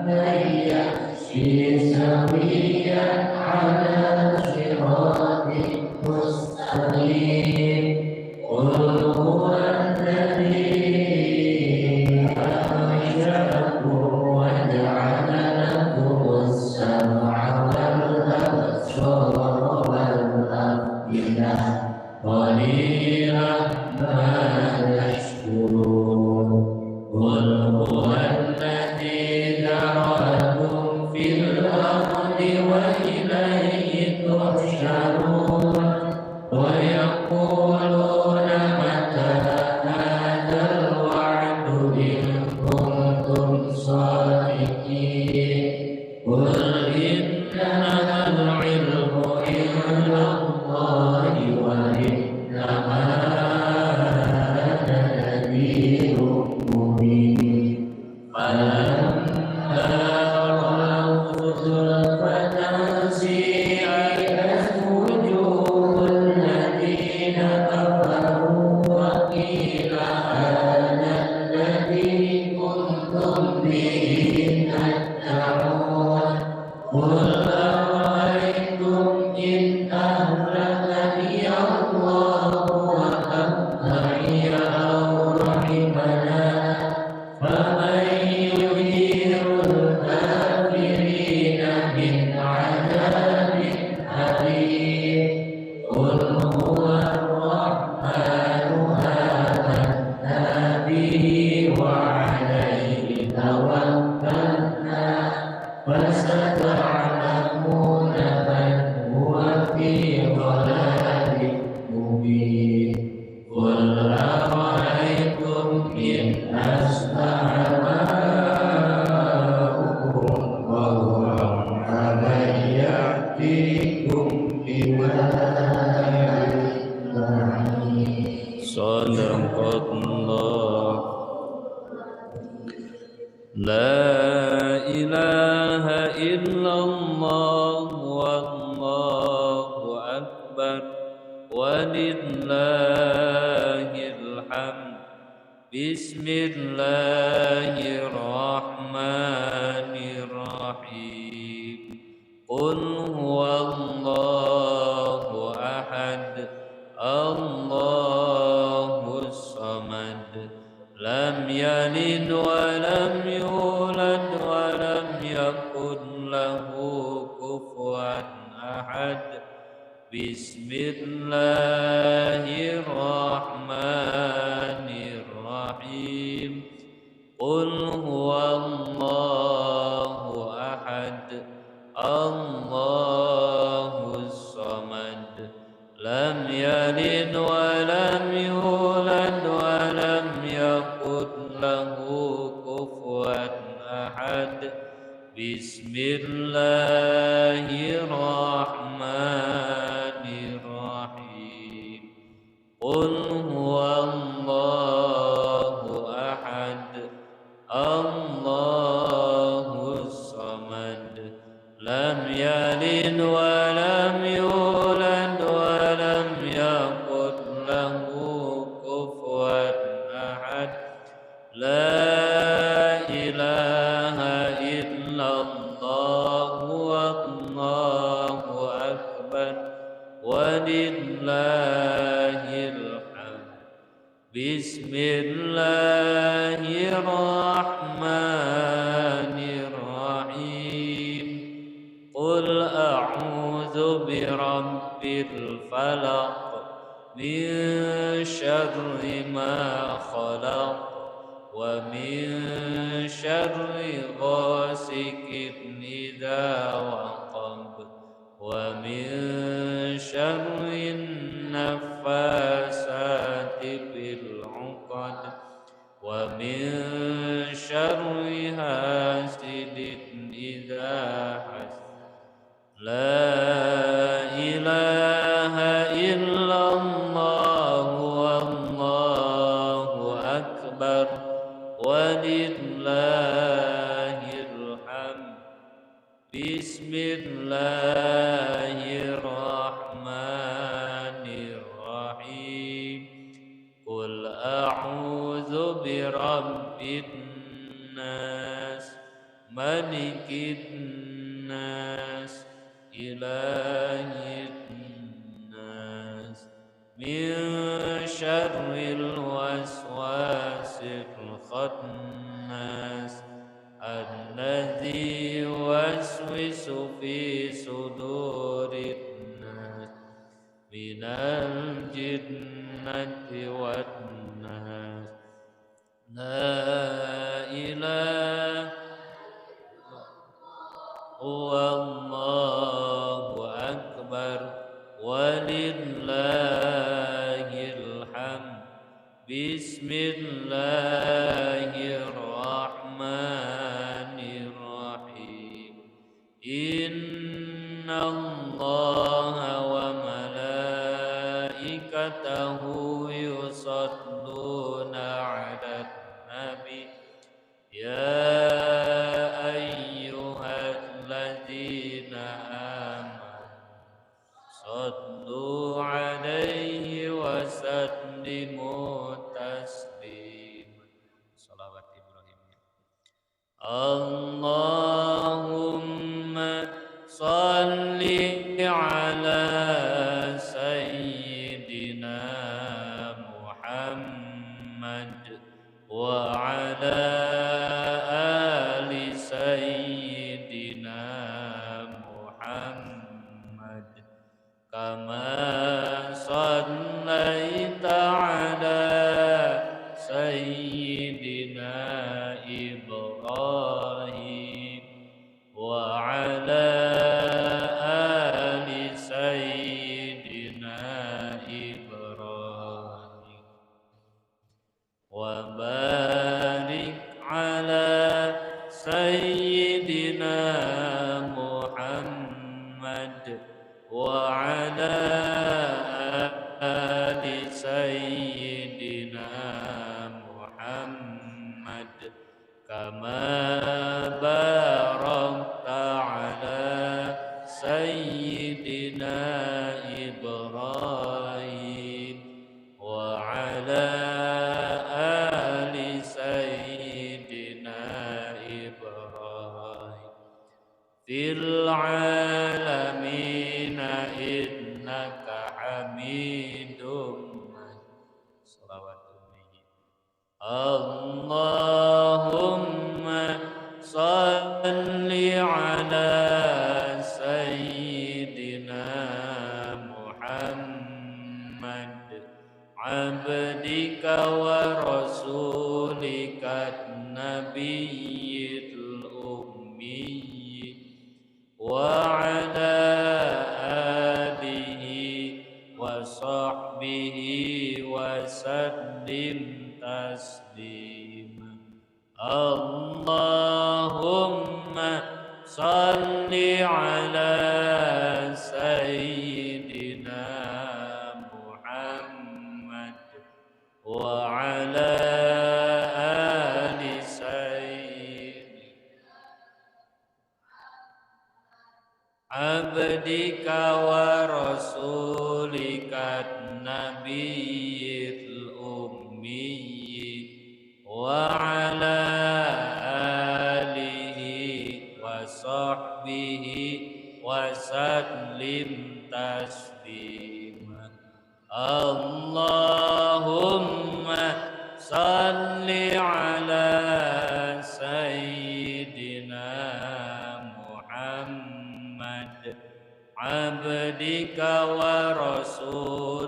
أمن يمشي سويا على صراط مستقيم قل هو الذي أنشأكم وجعل لكم السمع والأبصار والأفئدة قليلا ما تشكرون قل هو الذي ذرأكم في الأرض وإليه تحشرون ويقولون متى هذا الوعد إن كنتم صادقين قل إنما العلم عند الله وإنما أنا نذير مبين فلما رأوا زلفة سيئت وجوه الذين كفروا وقيل هذا الذي كنتم به تدعون قل أرأيتم إن أهلكني الله ومن معي أو رحمنا فمن يجير الكافرين من عذاب أليم قل هو الرحمن آمنا به وعليه توكلنا فستعلمون من هو في ضلال مبين قل أرأيتم إن أصبح ماؤكم غورا فمن يأتيكم بماء معين Sadaqallah. La ilaha illallah wallahu akbar walillahil hamd. Bismillahirrahmanirrahim. Qul huwallahu ahad, Allahus samad, lam yalid wa lam yulad wa lam yakun lahu kufuwan ahad. Bismillahirrahmanirrahim. Qul huwallahu ahad, Allahus samad, lam yalid wa lam yulad wa lam yakun lahu kufuwan ahad. Bismillahirrahmanirrahim. Qul huwallahu ahad, Allahus samad, lam yalid wa lam yulad wa lam yakun lahu kufuwan ahad. La ilaha illallah wallahu akbar walillahil hamd. Bismillahirrahmanirrahim. Qul a'udzu birabbil falaq min syarri ma khalaq wa min syarri ghasikin idza waqab wa min syarri naffasati fil 'uqad wa min syarri hasidin idza hasad. La ilaha illallah wallahu akbar walillahil hamd. Bismillahirrahmanirrahim. Qul a'udzu birabbin nas malikin nas ilahin nas min syarril waswasil khannas alladzi yuwaswisu fi sudurin nas minal jinnati wan nas. La ilaha wallahu akbar walillahil hamd. Bismillahirrahmanirrahim. Inna الله وملائكته يصلون على النبي يا أيها الذين آمنوا صلوا عليه وسلموا تسليما. صلوات إبراهيم. اللهم صل على سيدنا محمد وعلى آل سيدنا محمد كما صليت على سيدنا إبراهيم وعلى آل سيدنا إبراهيم وبارك على سيدنا محمد وعلى آل سيدنا محمد كما باركت على سيدنا إبراهيم وعلى آل سيدنا إبراهيم في العالمين إنك حميد مجيد. صلوات اللهم صل على سيدنا محمد عبدك ورسولك النبي الأمي وعلى آله وصحبه وسلم تسليما. اللهم صل على سيدنا محمد وعلى آل عبدك ورسولك النبي الأمي وعلى آله وصحبه وسلم تسليما. اللهم صل على سيدنا محمد عبدك ورسولك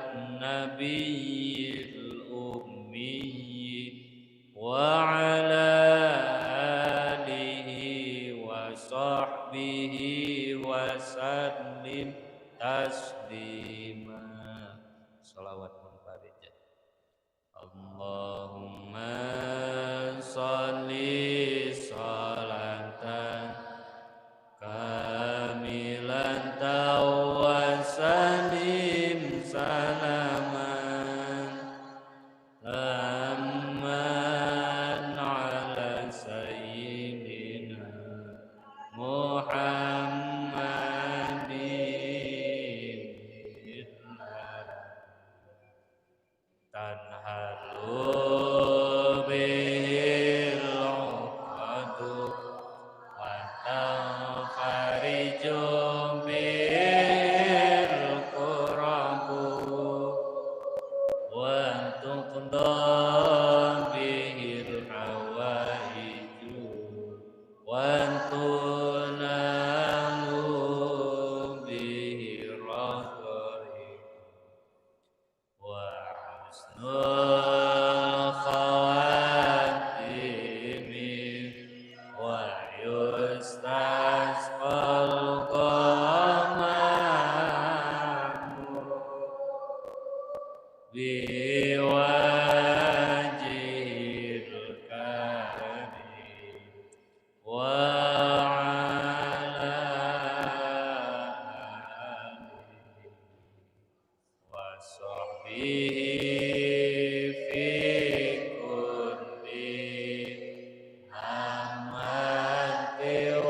النبي الأمي وعلى آله وصحبه وسلم تسليما. صلوات منفردة. اللهم صل صلاة كاملة وسلم سلاما تاما على سيدنا محمد تنهل به fi kulli amatin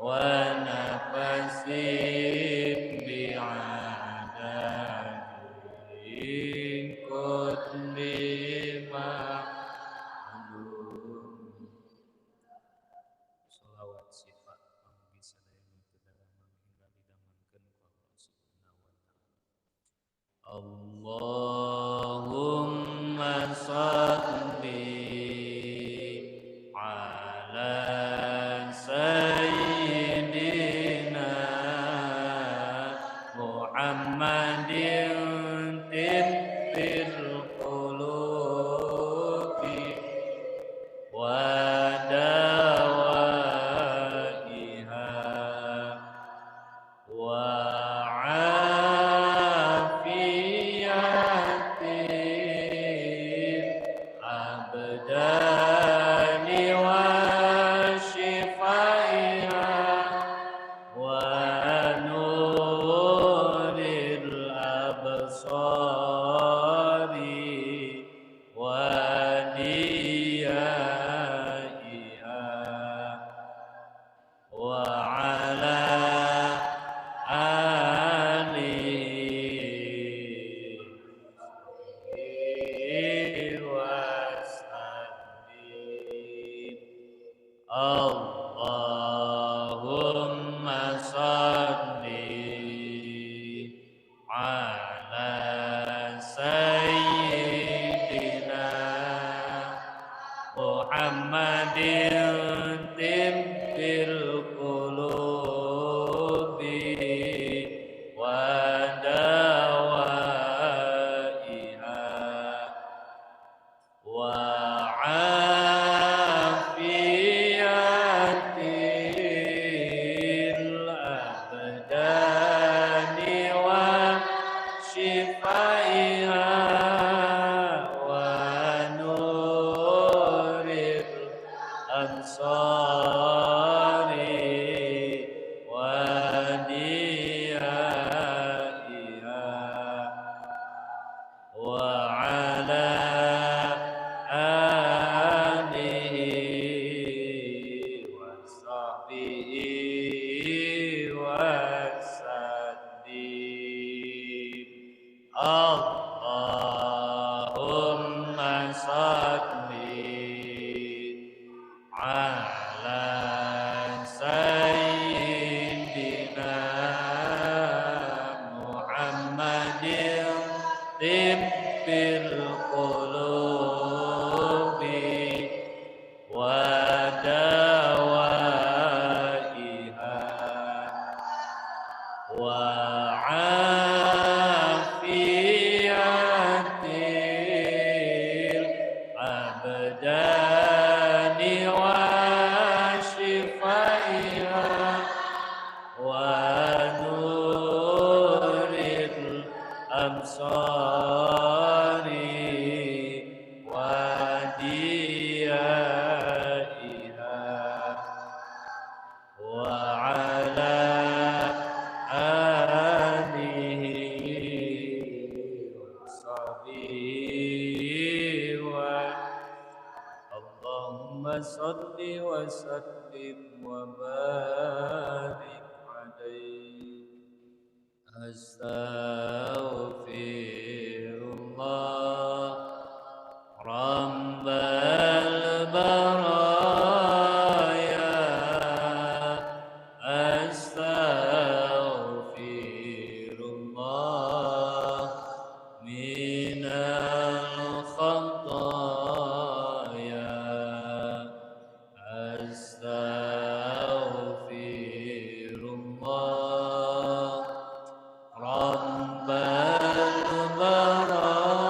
wa nafasin bi'adadin kulli ma'lum. Salawat sifat panggi sadaya kedatangan hingga didamankeun ku Allah Subhanahu wa taala. Allahumma shalli ala sayyidina Muhammadin tibbil qulubi wa dawaiha wa afiyatil abdani wa shifaiha wa nuril absari wa diyaiha wa ala alihi wa sallim. Allahumma shalli ala sayyidina Muhammadin tibbil qulubi wa dawaiha wa afiyatil abdani wa shifaiha wa nuril absari wa diyaiha wa ala alihi wa sahbihi wa sallim. Allahumma shalli ala sayyidina Muhammadin tibbil qulubi wa dawaiha wa afiyatil abdani wa shifaiha wa nuril absari wa diyaiha wa ala alihi wa sahbihi wa Allahumma salli wa sallim wa barik alaihi. Astaghfirullah Rabbal baraya. Astaghfirullah minal khataya. Astaghfirullah Rabbal baraya.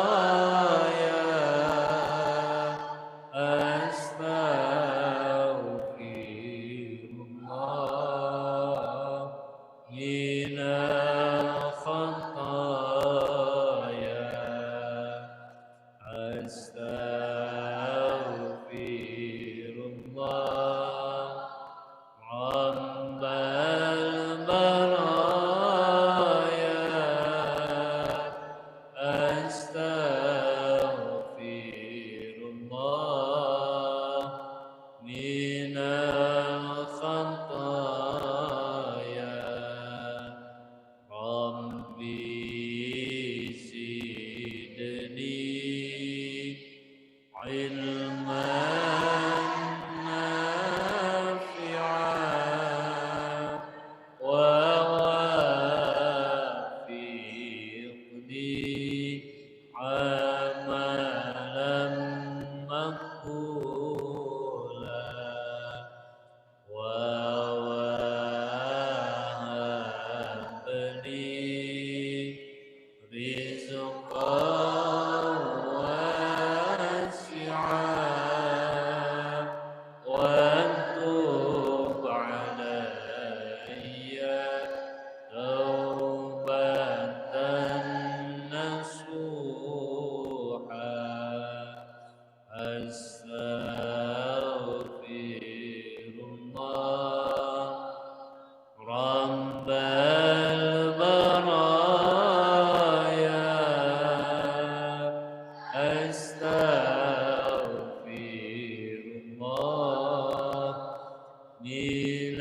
من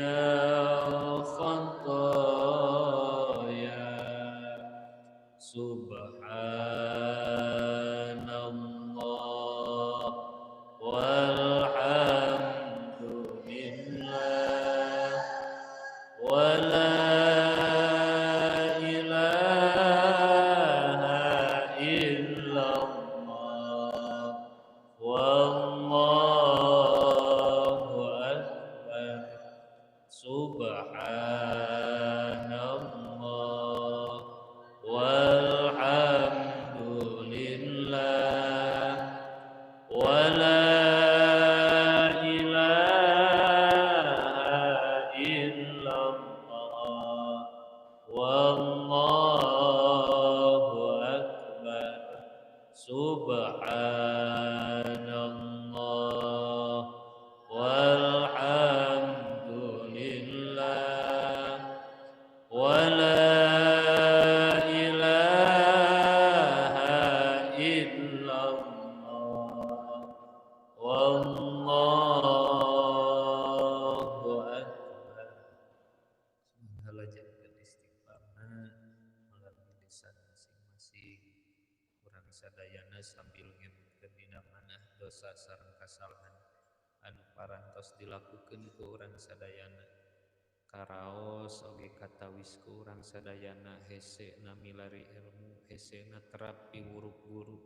الخطايا سبحان الله والحمد لله ولا إله إلا الله والله أكبر سبحان الله والحمد لله ولا إله إلا الله والله أكبر سبحان الله والحمد لله ولا إله إلا الله والله أكبر. Segala jagat istighfarna melalui lisan masing-masing. Urang sadayana sambil ngemutkeun dina manah dosa sareng kasalahan anu parantos dilakukeun ku urang sadayana. Karaos oge katawis ku urang sadayana hesena milari ilmu, hesena terap piwuruk guru,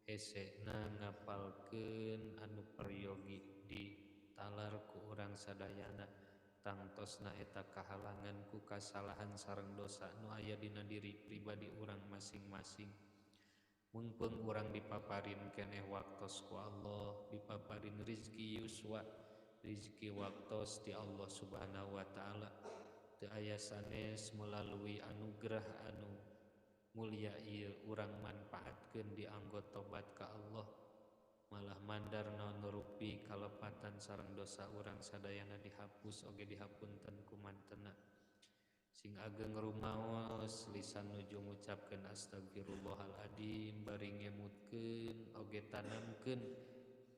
hesena ngapalkeun anu peryogi di talar ku urang sadayana. Tangtosna eta kahalangan ku kasalahan sareng dosa nu aya dina diri pribadi urang masing-masing. Mumpung urang dipaparin keneh waktos ku Allah, dipaparin rizki yuswa, rizki waktos ti Allah subhanahu wa ta'ala, teu aya sanes melalui anugerah anu mulia ieu urang manfaatkeun dianggo tobat ka Allah, malah mandar naon rupi kalepatan sareng dosa urang sadayana dihapus oge dihapunten ku mantena. Sing ageng rumaos lisan nuju ngucapkeun astagfirullahaladzim bari ngemutkeun oge tanamkeun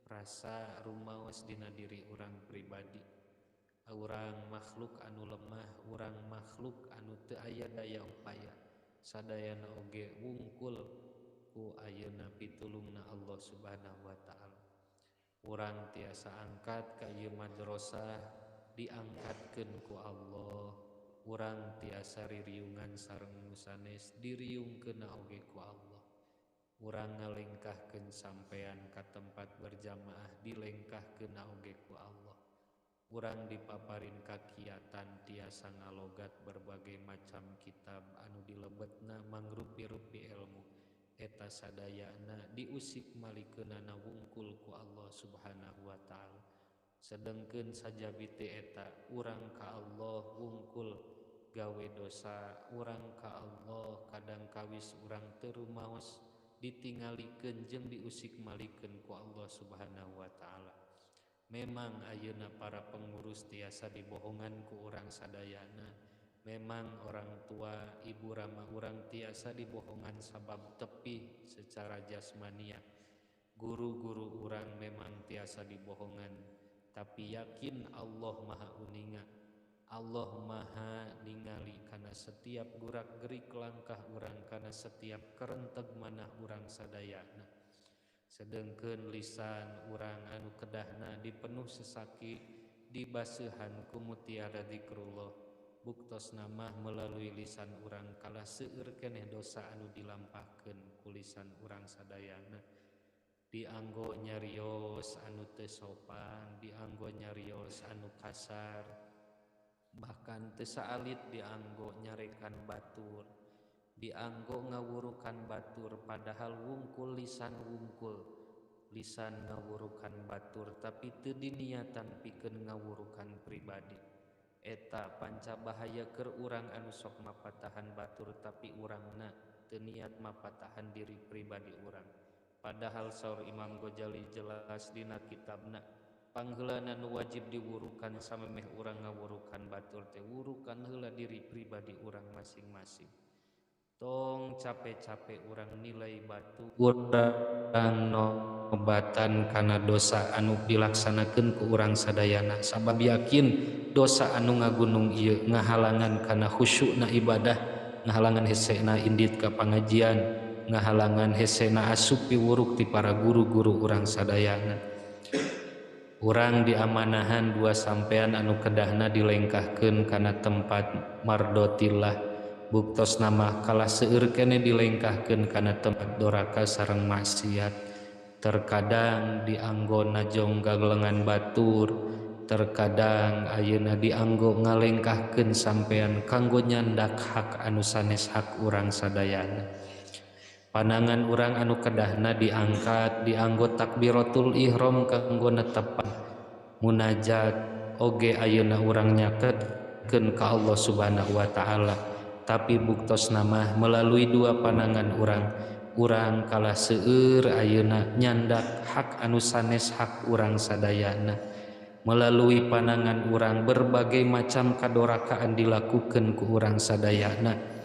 rasa rumaos dina diri urang pribadi. Urang makhluk anu lemah, urang makhluk anu teu aya daya upaya, sadayana oge wungkul ku ayeuna pitulungna Allah subhanahu wa ta'ala. Urang tiasa angkat ka ieu madrasah diangkatkeun ku Allah. Urang tiasa ririungan sareng nu sanes diriungkeunna oge ku Allah. Urang ngalengkahkeun sampean ka tempat berjamaah dilengkahkeunna oge ku Allah. Urang dipaparin kakiatan tiasa ngalogat berbagai macam kitab anu dilebetna mangrupi-rupi ilmu, eta sadayana diusik malikeunana wungkul ku Allah subhanahu wa ta'ala. Sedengkeun sajabi teh eta urang ka Allah wungkul gawe dosa, urang ka Allah kadang kawis urang teu rumaos ditingalikeun jeung diusik malikeun ku Allah subhanahu wa ta'ala. Memang ayeuna para pengurus tiasa dibohongan ku urang sadayana. Memang orang tua ibu rama urang tiasa dibohongan sabab tepih secara jasmania. Guru-guru urang memang tiasa dibohongan, tapi yakin Allah maha uninga, Allah maha ningali kana setiap gerak-gerik langkah urang, kana setiap kerenteg manah urang sadayana. Sedengkeun lisan urang anu kedahna dipenuh sesaki dibaseuhan ku mutiara zikrullah, buktosna mah melalui lisan urang kalah seueur keneh dosa anu dilampahkeun ku lisan urang sadayana. Dianggo nyarios anu teu sopan, dianggo nyarios anu kasar, bahkan teu saalit dianggo nyarekan batur, dianggo ngawurukan batur, padahal wungkul lisan wungkul lisan ngawurukan batur tapi teu diniatan pikeun ngawurukan pribadi. Eta panca bahaya keur urang anu sok mapatahan batur tapi urangna teu niat mapatahan diri pribadi urang. Padahal saur Imam Ghazali jelas dina kitabna, pangheulana nu wajib diwurukan samemeh urang ngawurukan batur teh wurukan heula diri pribadi urang masing-masing. tong capek-capek urang nilai batu urang nobatan kana dosa anu dilaksanakeun ku urang sadayana sabab yakin dosa anu ngagunung ieu ngahalangan kana khusyukna ibadah, ngahalangan hesena indit ka pangajian, ngahalangan hesena asup piwuruk ti para guru-guru urang sadayana. Urang diamanahan dua sampean anu kedahna dilengkahkeun kana tempat mardotillah, buktos nama kalah seueur keneh dilengkahkeun kana tempat doraka sareng maksiat. Terkadang dianggona jonggal lengan batur, terkadang ayeuna dianggo ngalengkahkeun sampean kanggo nyandak hak anu sanes hak urang sadayana. Panangan urang anu kedahna diangkat dianggo takbiratul ihram kanggo netepan munajat oge ayeuna urang nyakeutkeun ka Allah Subhanahu wa taala, tapi buktos nama melalui dua panangan urang kalah seueur ayeuna nyandak hak anu sanes hak urang sadayana. Melalui panangan urang berbagai macam kadorakaan dilakukeun ku urang sadayana.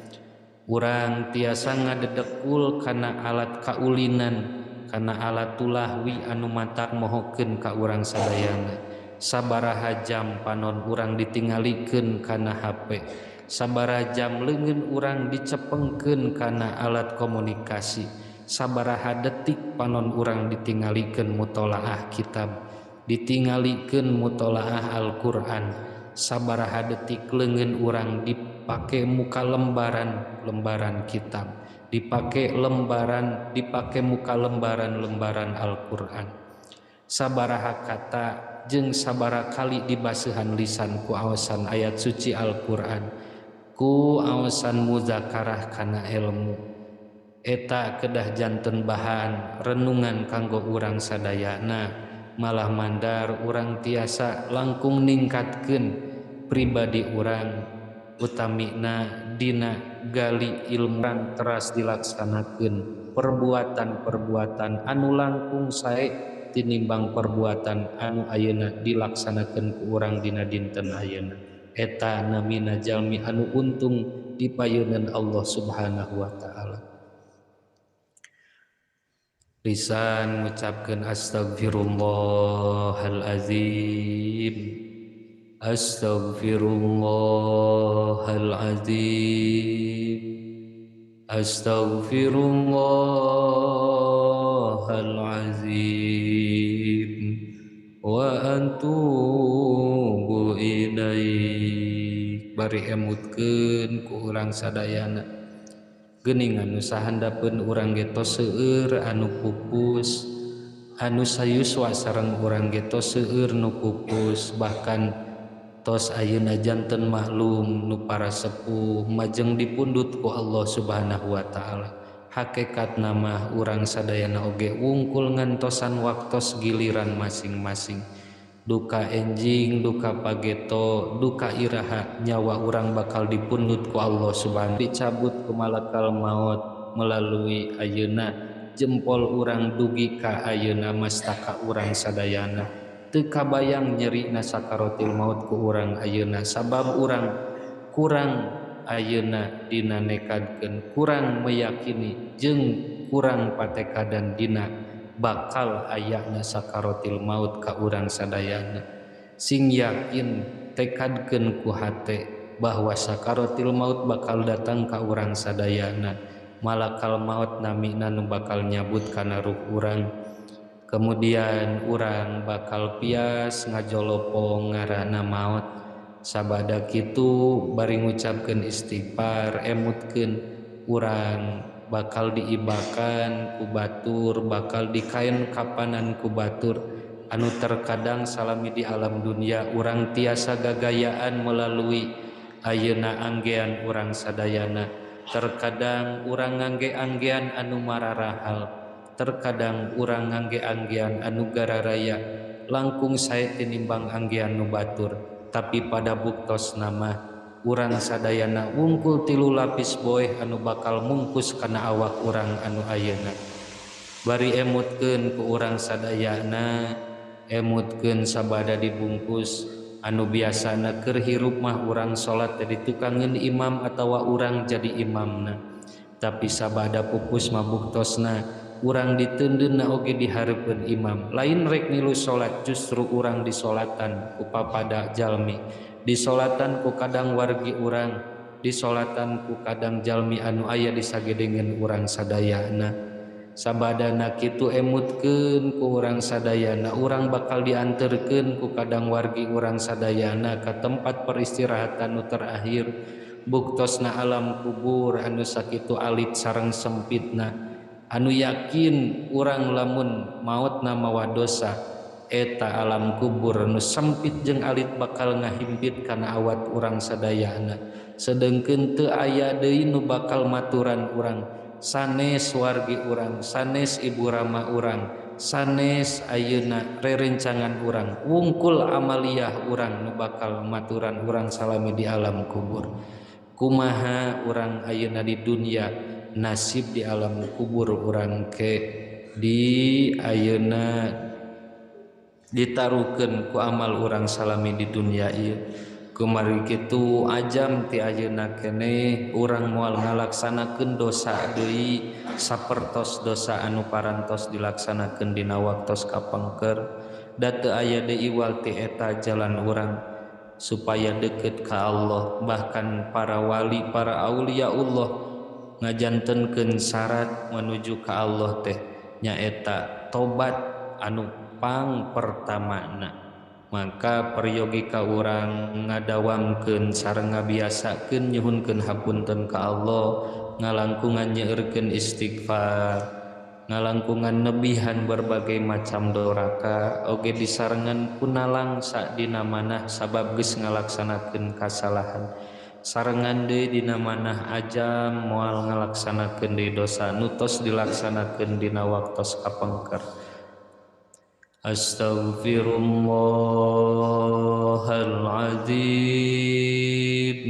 Urang tiasa ngadedekul kana alat kaulinan, kana alat tulahwi anu matak mohokeun ka urang sadayana. Sabaraha jam panon urang ditingalikeun kana HP, sabaraha jam leungeun urang dicepengkeun kana alat komunikasi, sabaraha detik panon urang ditingalikeun mutolaah kitab, ditingalikeun mutolaah Al-Qur'an, sabaraha detik leungeun urang dipake muka lembaran kitab, dipake muka lembaran Al-Qur'an. Sabaraha kata jeung sabaraha kali dibaseuhan lisan ku aosan ayat suci Al-Qur'an, ku aosan muzakarah kana ilmu. Eta kedah janten bahan renungan kanggo urang sadayana, malah mandar urang tiasa langkung ningkatkeun pribadi urang, utamina dina gali ilmu teras dilaksanakeun perbuatan-perbuatan anu langkung sae tinimbang perbuatan anu ayeuna dilaksanakeun ku urang dina dinten ayeuna. Eta namina jalmi anu untung dipayeuneun Allah Subhanahu wa taala. Lisan ngucapkeun astagfirullahalazim, astagfirullahalazim, astagfirullahalazim wa atubu ilaik. Bari emutkeun ku urang sadayana geuning anu sahandapeun urang ge tos seueur anu pupus, anu sayuswa sareng urang ge tos seueur nu pupus, bahkan tos ayeuna janten maklum nu para sepuh majeng dipundut ku Allah Subhanahu wa taala. Hakikatna mah urang sadayana oge wungkul ngantosan waktos giliran masing-masing. Duka enjing, duka pageto, duka iraha, nyawa urang bakal dipundut ku Allah Subhanahu, dicabut ku malakal maut melalui ayeuna jempol urang dugi ka ayeuna mastaka urang sadayana. Teu kabayang nyerina sakaratil maut ku urang ayeuna sabab urang kurang ayeuna dina nekadkeun, kurang meyakini jeung kurang patekadan dina bakal ayana sakaratil maut ka urang sadayana. Sing yakin tekadkeun ku hate bahwa sakaratil maut bakal datang ka urang sadayana, malakal maut namina nu bakal nyabut kana ruh urang. Kemudian urang bakal pias ngajolopo ngaranna maut. Sabada kitu bari ngucapkeun istighfar, emutkeun urang bakal diibakan ku batur, bakal dikain kapanan ku batur anu terkadang salami di alam dunia urang tiasa gagayaan melalui ayeuna anggean urang sadayana. Terkadang urang ngangge-anggean anu mararahal, terkadang urang ngangge-anggean anu gararaya langkung sae tinimbang anggean nu batur, tapi pada buktos nama urang sadayana wungkul 3 lapis boeh anu bakal mungkus kana awak urang anu ayeuna. Bari emutkeun ku urang sadayana, emutkeun sabada dibungkus anu biasana keur hirup mah urang salat jadi tukangeun imam atawa urang jadi imamna. tapi sabada pupus mabuktosna urang diteundeunna oge dihareupeun imam. Lain rek ngilu salat, justru urang disolatan ku papada jalmi, disolatan ku kadang wargi urang, disolatan ku kadang jalmi anu aya di sagedengeun urang sadayana. Sabadana kitu emutkeun ku urang sadayana, urang bakal dianterkeun ku kadang wargi urang sadayana ka tempat peristirahatan nu terakhir, buktosna alam kubur anu sakitu alit sareng sempitna, anu yakin urang lamun mautna mawa dosa eta alam kubur anu sempit jeung alit bakal ngahimpit kana awat urang sadayana. Sedengkeun teu aya deui nu bakal maturan urang, sanes wargi urang, sanes ibu rama urang, sanes ayeuna rerencangan urang, wungkul amaliyah urang nu bakal maturan urang salami di alam kubur. Kumaha urang ayeuna di dunia, nasib di alam kubur urang ke di ayeuna ditaruhkeun ku amal urang salami di dunia ieu. Kumari kitu ajam ti ayeuna keneh urang moal ngalaksanakeun dosa deui sapertos dosa anu parantos dilaksanakeun dina waktos kapengker, da teu aya deui wal ti eta jalan urang supaya deukeut ka Allah. Bahkan para wali, para auliaullah ngajantenkeun syarat menuju ka Allah teh nyaeta tobat anu pang pertamana. Maka peryogi ka urang ngadawamkeun sareng ngabiasakeun nyuhunkeun hapunten ka Allah, ngalangkungan nyeureurkeun istighfar, ngalangkungan nebihan berbagai macam doraka, oge disarengan kunalang sadina manah sabab geus ngalaksanakeun kasalahan, sarengan deui dina manah ajam moal ngalaksanakeun deui dosa nu tos dilaksanakeun dina waktos kapengker. Astaghfirullahaladzim,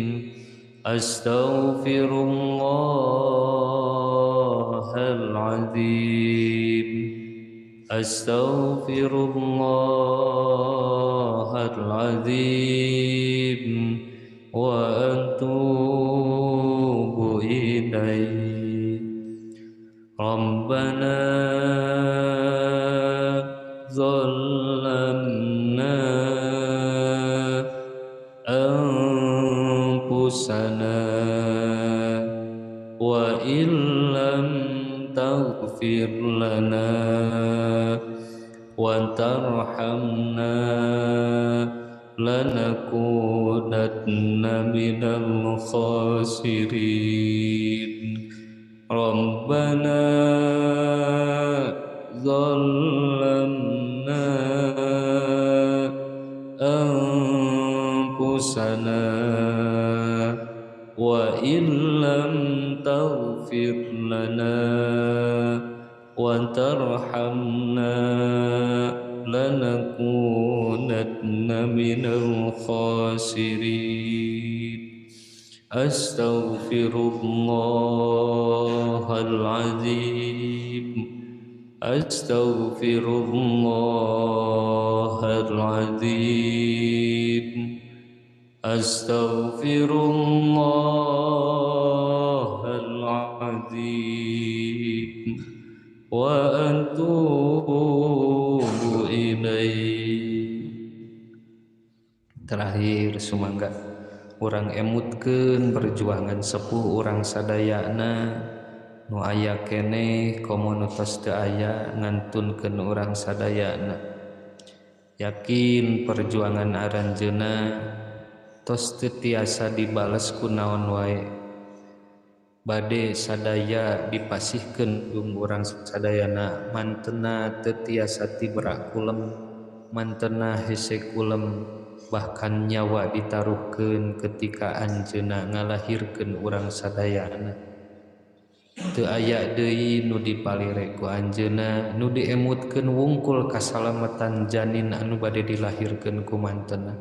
astaghfirullahaladzim, astaghfirullahaladzim, wa atubu ilaih. Rabbana ظلمنا أنفسنا وإن لم تغفر لنا وترحمنا لنكونن من الخاسرين. ربنا ظلمنا أنفسنا وإن لم تغفر لنا وترحمنا لنكونن من الخاسرين. Astaghfirullahaladzim, astaghfirullahaladzim, astaghfirullahaladzim, wa atubu ilaih. Terakhir sumangga urang emutkeun perjuangan sepuh urang sadayana nu aya keneh komunitas teu aya ngantunkeun urang sadayana. Yakin perjuangan aranjeuna tos teu tiasa dibales ku naon wae, bade sadaya dipasihkeun jeung urang sadayana, mantena teu tiasa tibra kulem, mantena hese kulem, bahkan nyawa ditaruhkeun ketika anjeunna ngalahirkeun urang sadayana. Teu aya deui nu dipalire ku anjeunna, nu diemutkeun wungkul kasalamatan janin anu bade dilahirkeun ku mantenna.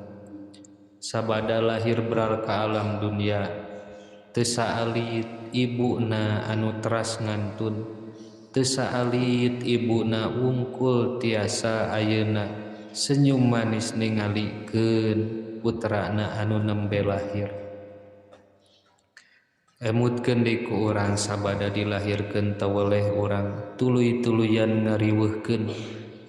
Sabada lahir beral ka alam dunia, teu saalit ibuna anu teras ngantun, teu saalit ibuna wungkul tiasa ayeuna senyum manis ningalikeun putrana anu nembe lahir. emutkeun deui ku urang sabada dilahirkeun taweleh urang tuluy-tuluyan ngariweuhkeun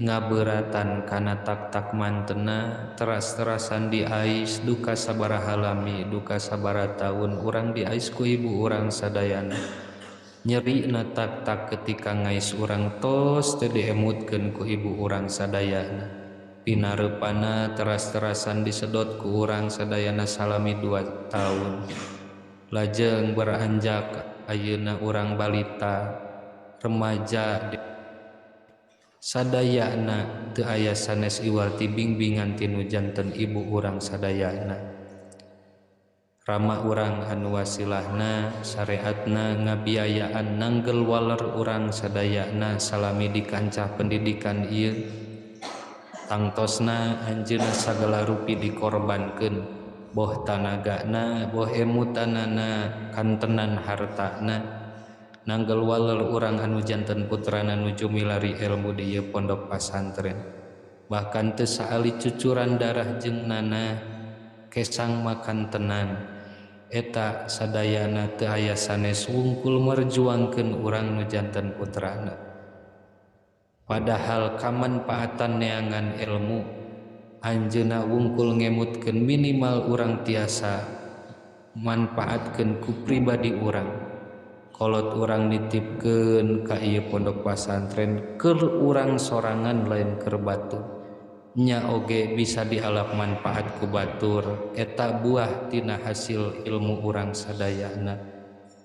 ngabeuratan kana tak-tak mantena teras-terasan diais duka sabaraha lami duka sabaraha taun urang diais ku ibu urang sadayana nyeri na tak-tak ketika ngais urang tos teu diemutkeun ku ibu urang sadayana pinareupana teras-terasan disedot ku urang sadayana salami 2 tahun lajeng beranjak ayeuna urang balita remaja sadayana teu aya sanes iwarti bimbingan tinu janten ibu urang sadayana rama urang anu wasilahna syariatna ngabiayaan nanggel waler urang sadayana salami di kancah pendidikan ieu tangtosna anjeunna sagala rupi dikorbankeun boh tanagana boh emutanana kantenan hartana nanggel waler urang anu janten putrana nuju milari ilmu di ieu pondok pasantren bahkan teu saali cucuran darah jengnana kesang makan tenan eta sadayana teu aya sanes wungkul merjuangkeun urang nu janten putrana padahal kamanfaatan neangan ilmu anjeunna wungkul ngemutkeun minimal urang tiasa manfaatkeun ku pribadi urang kolot urang nitipkeun ka ieu pondok pasantren keur urang sorangan lain keur batu nya oge bisa dialap manfaat ku batur eta buah tina hasil ilmu urang sadayana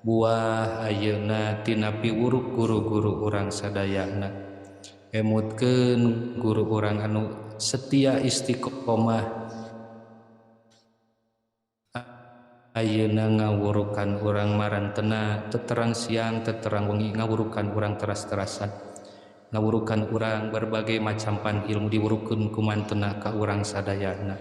buah ayeuna tina piwuruk guru-guru urang sadayana emutkeun guru urang anu setia istiqomah ayeuna ngawurukan urang marantena teterang siang teterang wengi ngawurukan urang teras-terasan ngawurukan urang berbagai macam pan ilmu diwurukeun ku mantena ka urang sadayana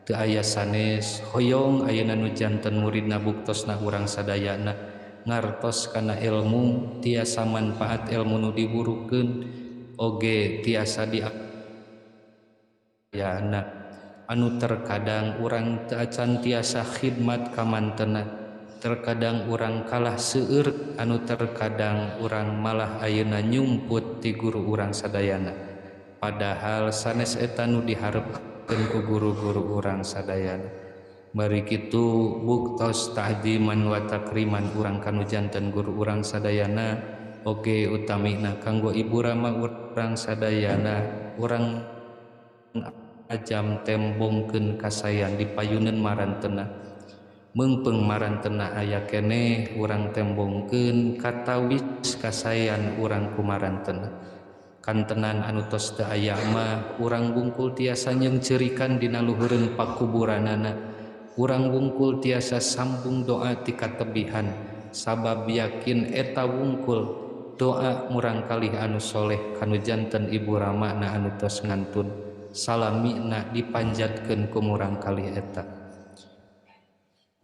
teu aya sanes hoyong ayeuna nu janten muridna buktosna urang sadayana ngartos kana ilmu tiasa manfaat ilmu nu diwurukeun oge tiasa diayana anu terkadang urang teu acan tiasa khidmat ka mantena terkadang urang kalah seueur anu terkadang urang malah ayeuna nyumput ti guru urang sadayana padahal sanes eta nu diharepkeun ku guru-guru urang sadayana bari kitu buktos ta'dziman wa takriman urang kanu janten guru urang sadayana oge utamina kanggo ibu rama urang sadayana urang ajam tembongkeun kasayan dipayuneun marantena meungpeung marantena aya keneh urang tembongkeun katawis kasayan urang ku marantena kantenan anu tos teu aya mah urang wungkul tiasa nyengceurikan dina luhureun pakuburanana urang wungkul tiasa sambung doa ti katebihan sabab yakin eta wungkul doa murang kalih anu soleh kanu janten ibu rama na anu tos ngantun salamina dipanjatkeun ku murang kalih eta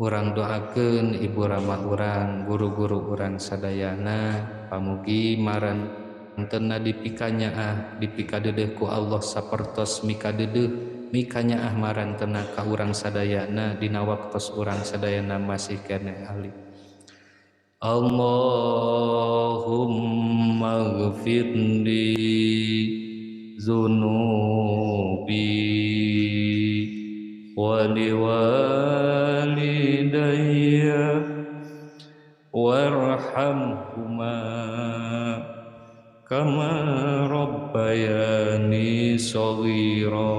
urang doakeun ibu rama urang guru-guru urang sadayana pamugi marantena dipikanya dipikadeudeuh ku Allah sapertos mikadeudeuh mikanyaah marantena ka urang sadayana dina waktos urang sadayana masih keneh ali Allahumma ghfirli zunubi waliwalidayya warhamhuma kama rabbayani shaghira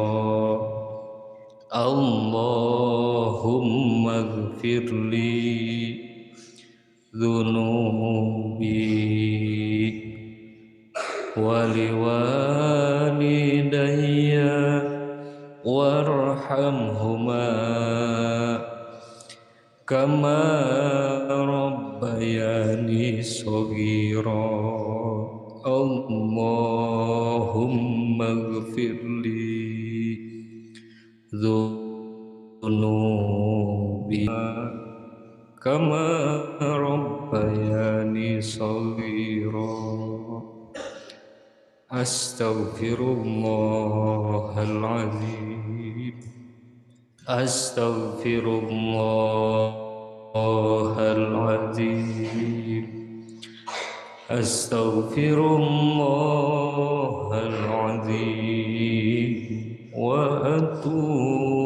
Allahumma ghfirli dhunubi waliwalidayya warhamhuma kama rabbayani shaghira Allahumma ghfirli dhunubi kama rabbayani shaghira Astaghfirullahaladzim Astaghfirullah العظيم أستغفر الله العظيم وأتوب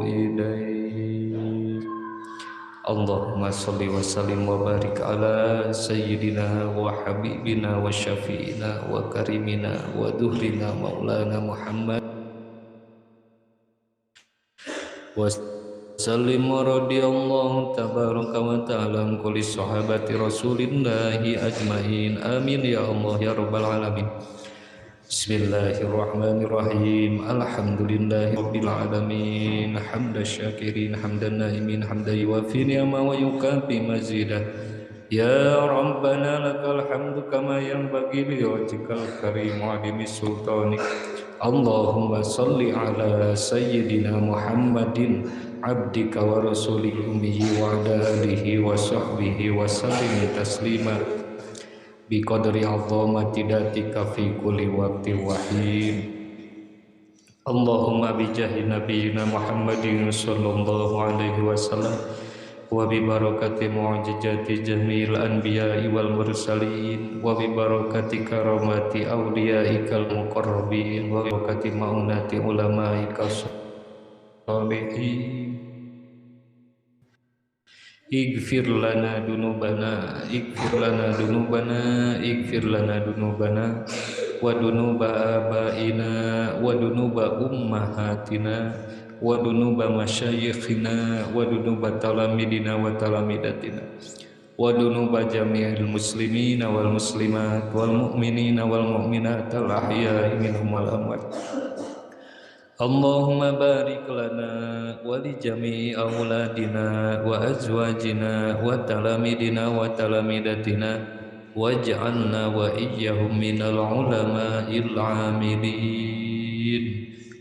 إليه اللهم صل وسلم وبارك على سيدنا وحبيبنا وشفينا وكريمنا ودهرنا مولانا محمد وسلم رضي الله تبارك وتعالى عن كل صحابة رسول الله أجمعين آمين يا الله يا رب العالمين بسم الله الرحمن الرحيم الحمد لله رب العالمين حمد الشاكرين حمد النائمين حمدا يوافي نعمه ويكافئ مزيدا يا ربنا لك الحمد كما ينبغي لوجهك الكريم وعظيم سلطانك اللهم صل على سيدنا محمد عبدك ورسولك أمه وعلى آله وصحبه وسلم تسليما biqadri azamati datika fi kulli waqtin wa hin Allahumma bijahi nabiyyina Muhammadin sallallahu alaihi wasallam wa bi barakati mu'jizati jami'il anbiya'i wal mursalin wa bi barakati karamati awliyaikal muqarrabin wa bi barakati ma'unati ulama'ika sholihin Ighfir lana dunubana, ighfir lana dunubana, ighfir lana dunubana, wa dunuba abaina, wa dunuba ummahatina, wa dunuba masyayikhina, wa dunuba talamidina wa talamidatina, wa dunuba jami'il muslimina wal muslimat, wal mu'minina wal mu'minat, al ahya'i minhum wal amwat. Allahumma barik lana wa li jami'i auladina wa azwajina wa talamidina wa talamidatina waj'alna wa iyyahum minal ulama'il 'amilin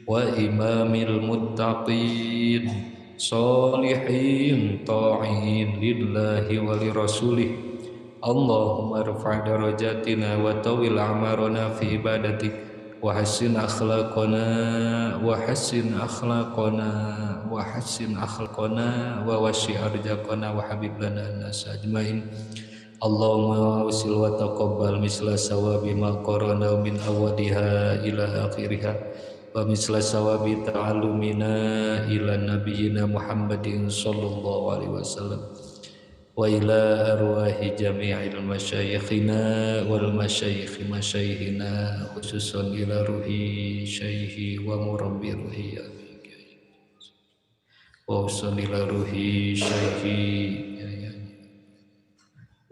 wa imamil muttaqin sholihin ta'in lillahi wa li rasulih Allahumma rfa' darajatina wa tawil a'marana fi ibadatik wa hassin akhlaqana wa hassin akhlaqana wa hassin akhlaqana wa wasi' arjaqana wa habib lana an-nas ajmain Allahumma wasil wa taqabbal misla sawabi ma qarana min awwaliha ila akhiriha wa misla sawabi ta'allumina ila nabiyyina Muhammadin sallallahu alaihi wasallam wa ila arwahi jami'il masyayikhina wal masyayikh masyayikhina khususan ila ruhi syaihi wa murabbi ruhi wa usul ila ruhi syaihi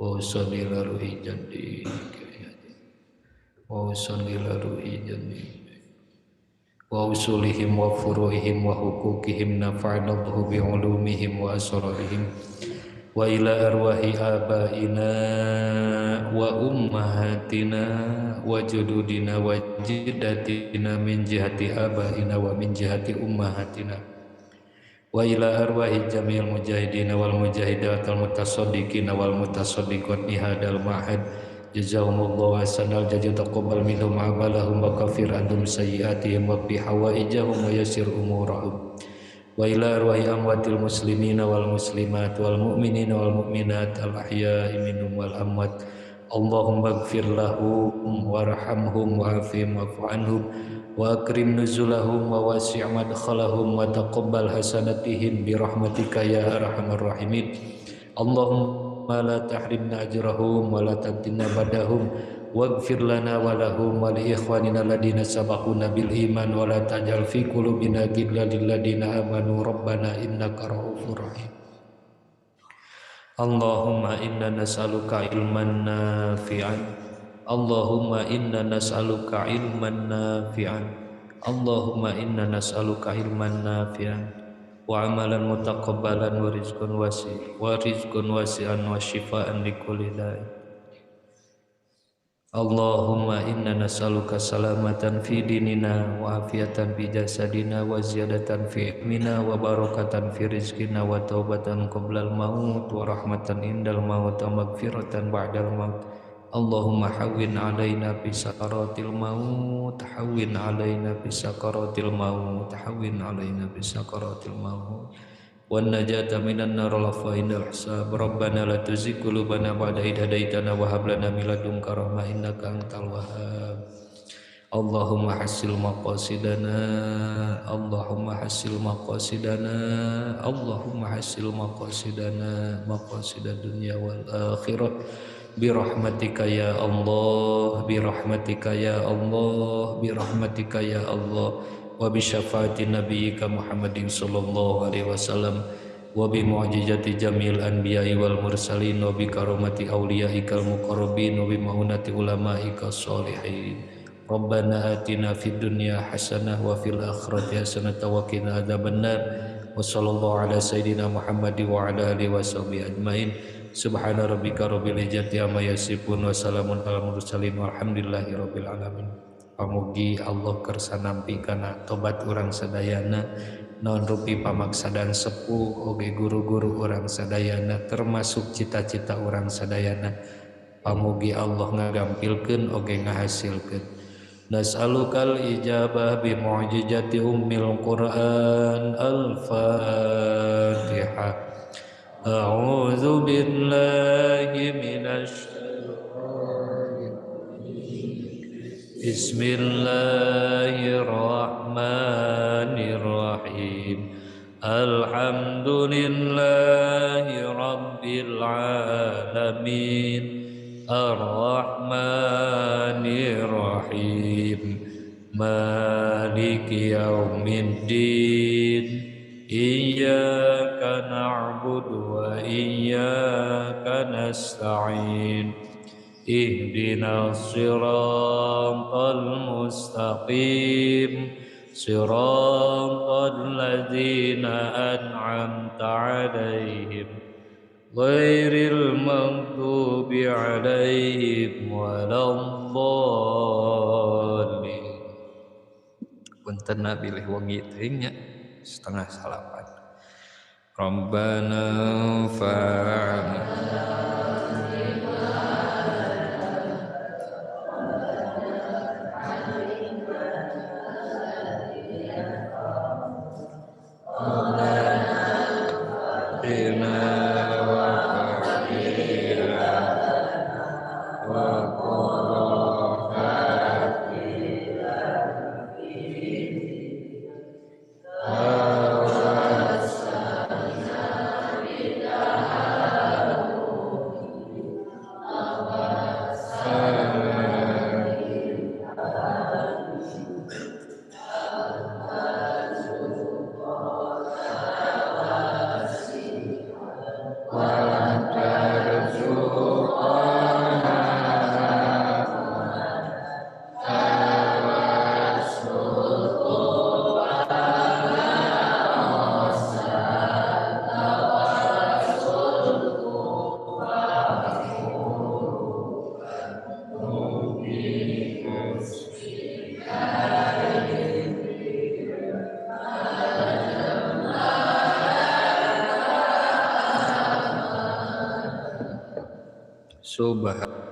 wa usul ila ruhi jaddi wa usul ila ruhi jaddi wa usulihim wa furu'ihim wa hukukihim nafa'allahu bi'ulumihim wa asrarihim wa ila arwahi abaina wa ummahatina wa jududina wa jiddatina min jihati abaina wa min jihati ummahatina wa ila arwahi jami'il mujahidina wal mujahidat al mutasaddiqina wal mutasaddiqat bi hadal ma'had jazakumullahu hasanal jazaa taqabbal minhum amalahum wa kafir anhum sayyi'atihim wa bi hawaijahum wa yassir umurahum wa ila arwahi amwatil muslimina wal muslimat wal mu'minina wal mu'minat al ahya'i minhum wal amwat Allahumma ighfir lahum warhamhum wa'afihim wa'fu anhum wa akrim nuzulahum wa wasi' madkhalahum wa taqabbal hasanatihim bi rahmatika ya arhamar rahimin Allahumma la tahrimna ajrahum wa la tabdilna badahum waghfir lana wa lahum wa li ikhwanina alladhina sabaquna bil iman wa la taj'al fi qulubina ghillan lil ladina amanu rabbana innaka ra'ufur rahim Allahumma inna nas'aluka ilman nafi'an Allahumma inna nas'aluka ilman nafi'an Allahumma inna nas'aluka ilman nafi'an wa amalan mutaqabbalan wa rizqan wasi'an wa shifaan li kulli da'i Allahumma inna nas'aluka salamatan fi dinina wa afiatan fi jasadina wa ziyadatan fi ilmina wa barakatan fi rizqina wa taubatan qoblal maut wa rahmatan indal maut wa magfiratan ba'dal maut Allahumma hawwin alaina bi sakaratil maut hawwin alaina bi sakaratil maut hawwin alaina bi sakaratil maut والنجاة من النار والعفو عند الحساب ربنا لا تزغ قلوبنا بعد إذ هديتنا وهب لنا من لدنك رحمة إنك أنت الوهاب اللهم حسن مقاصدنا اللهم حسن مقاصدنا اللهم حسن مقاصدنا مقاصد الدنيا والآخرة برحمتك يا الله برحمتك يا الله برحمتك يا الله وبشفاعة نبيك محمد صلى الله عليه وسلم وبمعجزة جميع الأنبياء والمرسلين وبكرامة أوليائك المقربين وبمعونة علمائك الصالحين ربنا آتنا في الدنيا حسنة وفي الآخرة حسنة وقنا عذاب النار وصلى الله على سيدنا محمد وعلى آله وصحبه أجمعين سبحان ربك رب العزة عما يصفون وسلام على المرسلين walhamdulillahi rabbil alamin. Pamugi Allah kersa nampi kana tobat urang sadayana non rupi pamaksadan sepuh oge guru-guru urang sadayana termasuk cita-cita urang sadayana pamugi Allah ngagampilkeun oge ngahasilkeun nas'alukal ijabah bi mu'jizati ummil Qur'an al-Fatihah. A'udzu billahi minasy Bismillahirrahmanirrahim. Alhamdulillahi rabbil alamin. Ar-Rahmanir-Rahim. Maliki yaumiddin. Iyyaka na'budu wa iyyaka nasta'in. Ihdinas siratal mustaqim siratal ladzina an'amta 'alaihim ghairil maghdubi 'alaihim waladdallin. Punten bilih wengi teuing nya setengah salapan. Rabbana fa'alna Subhan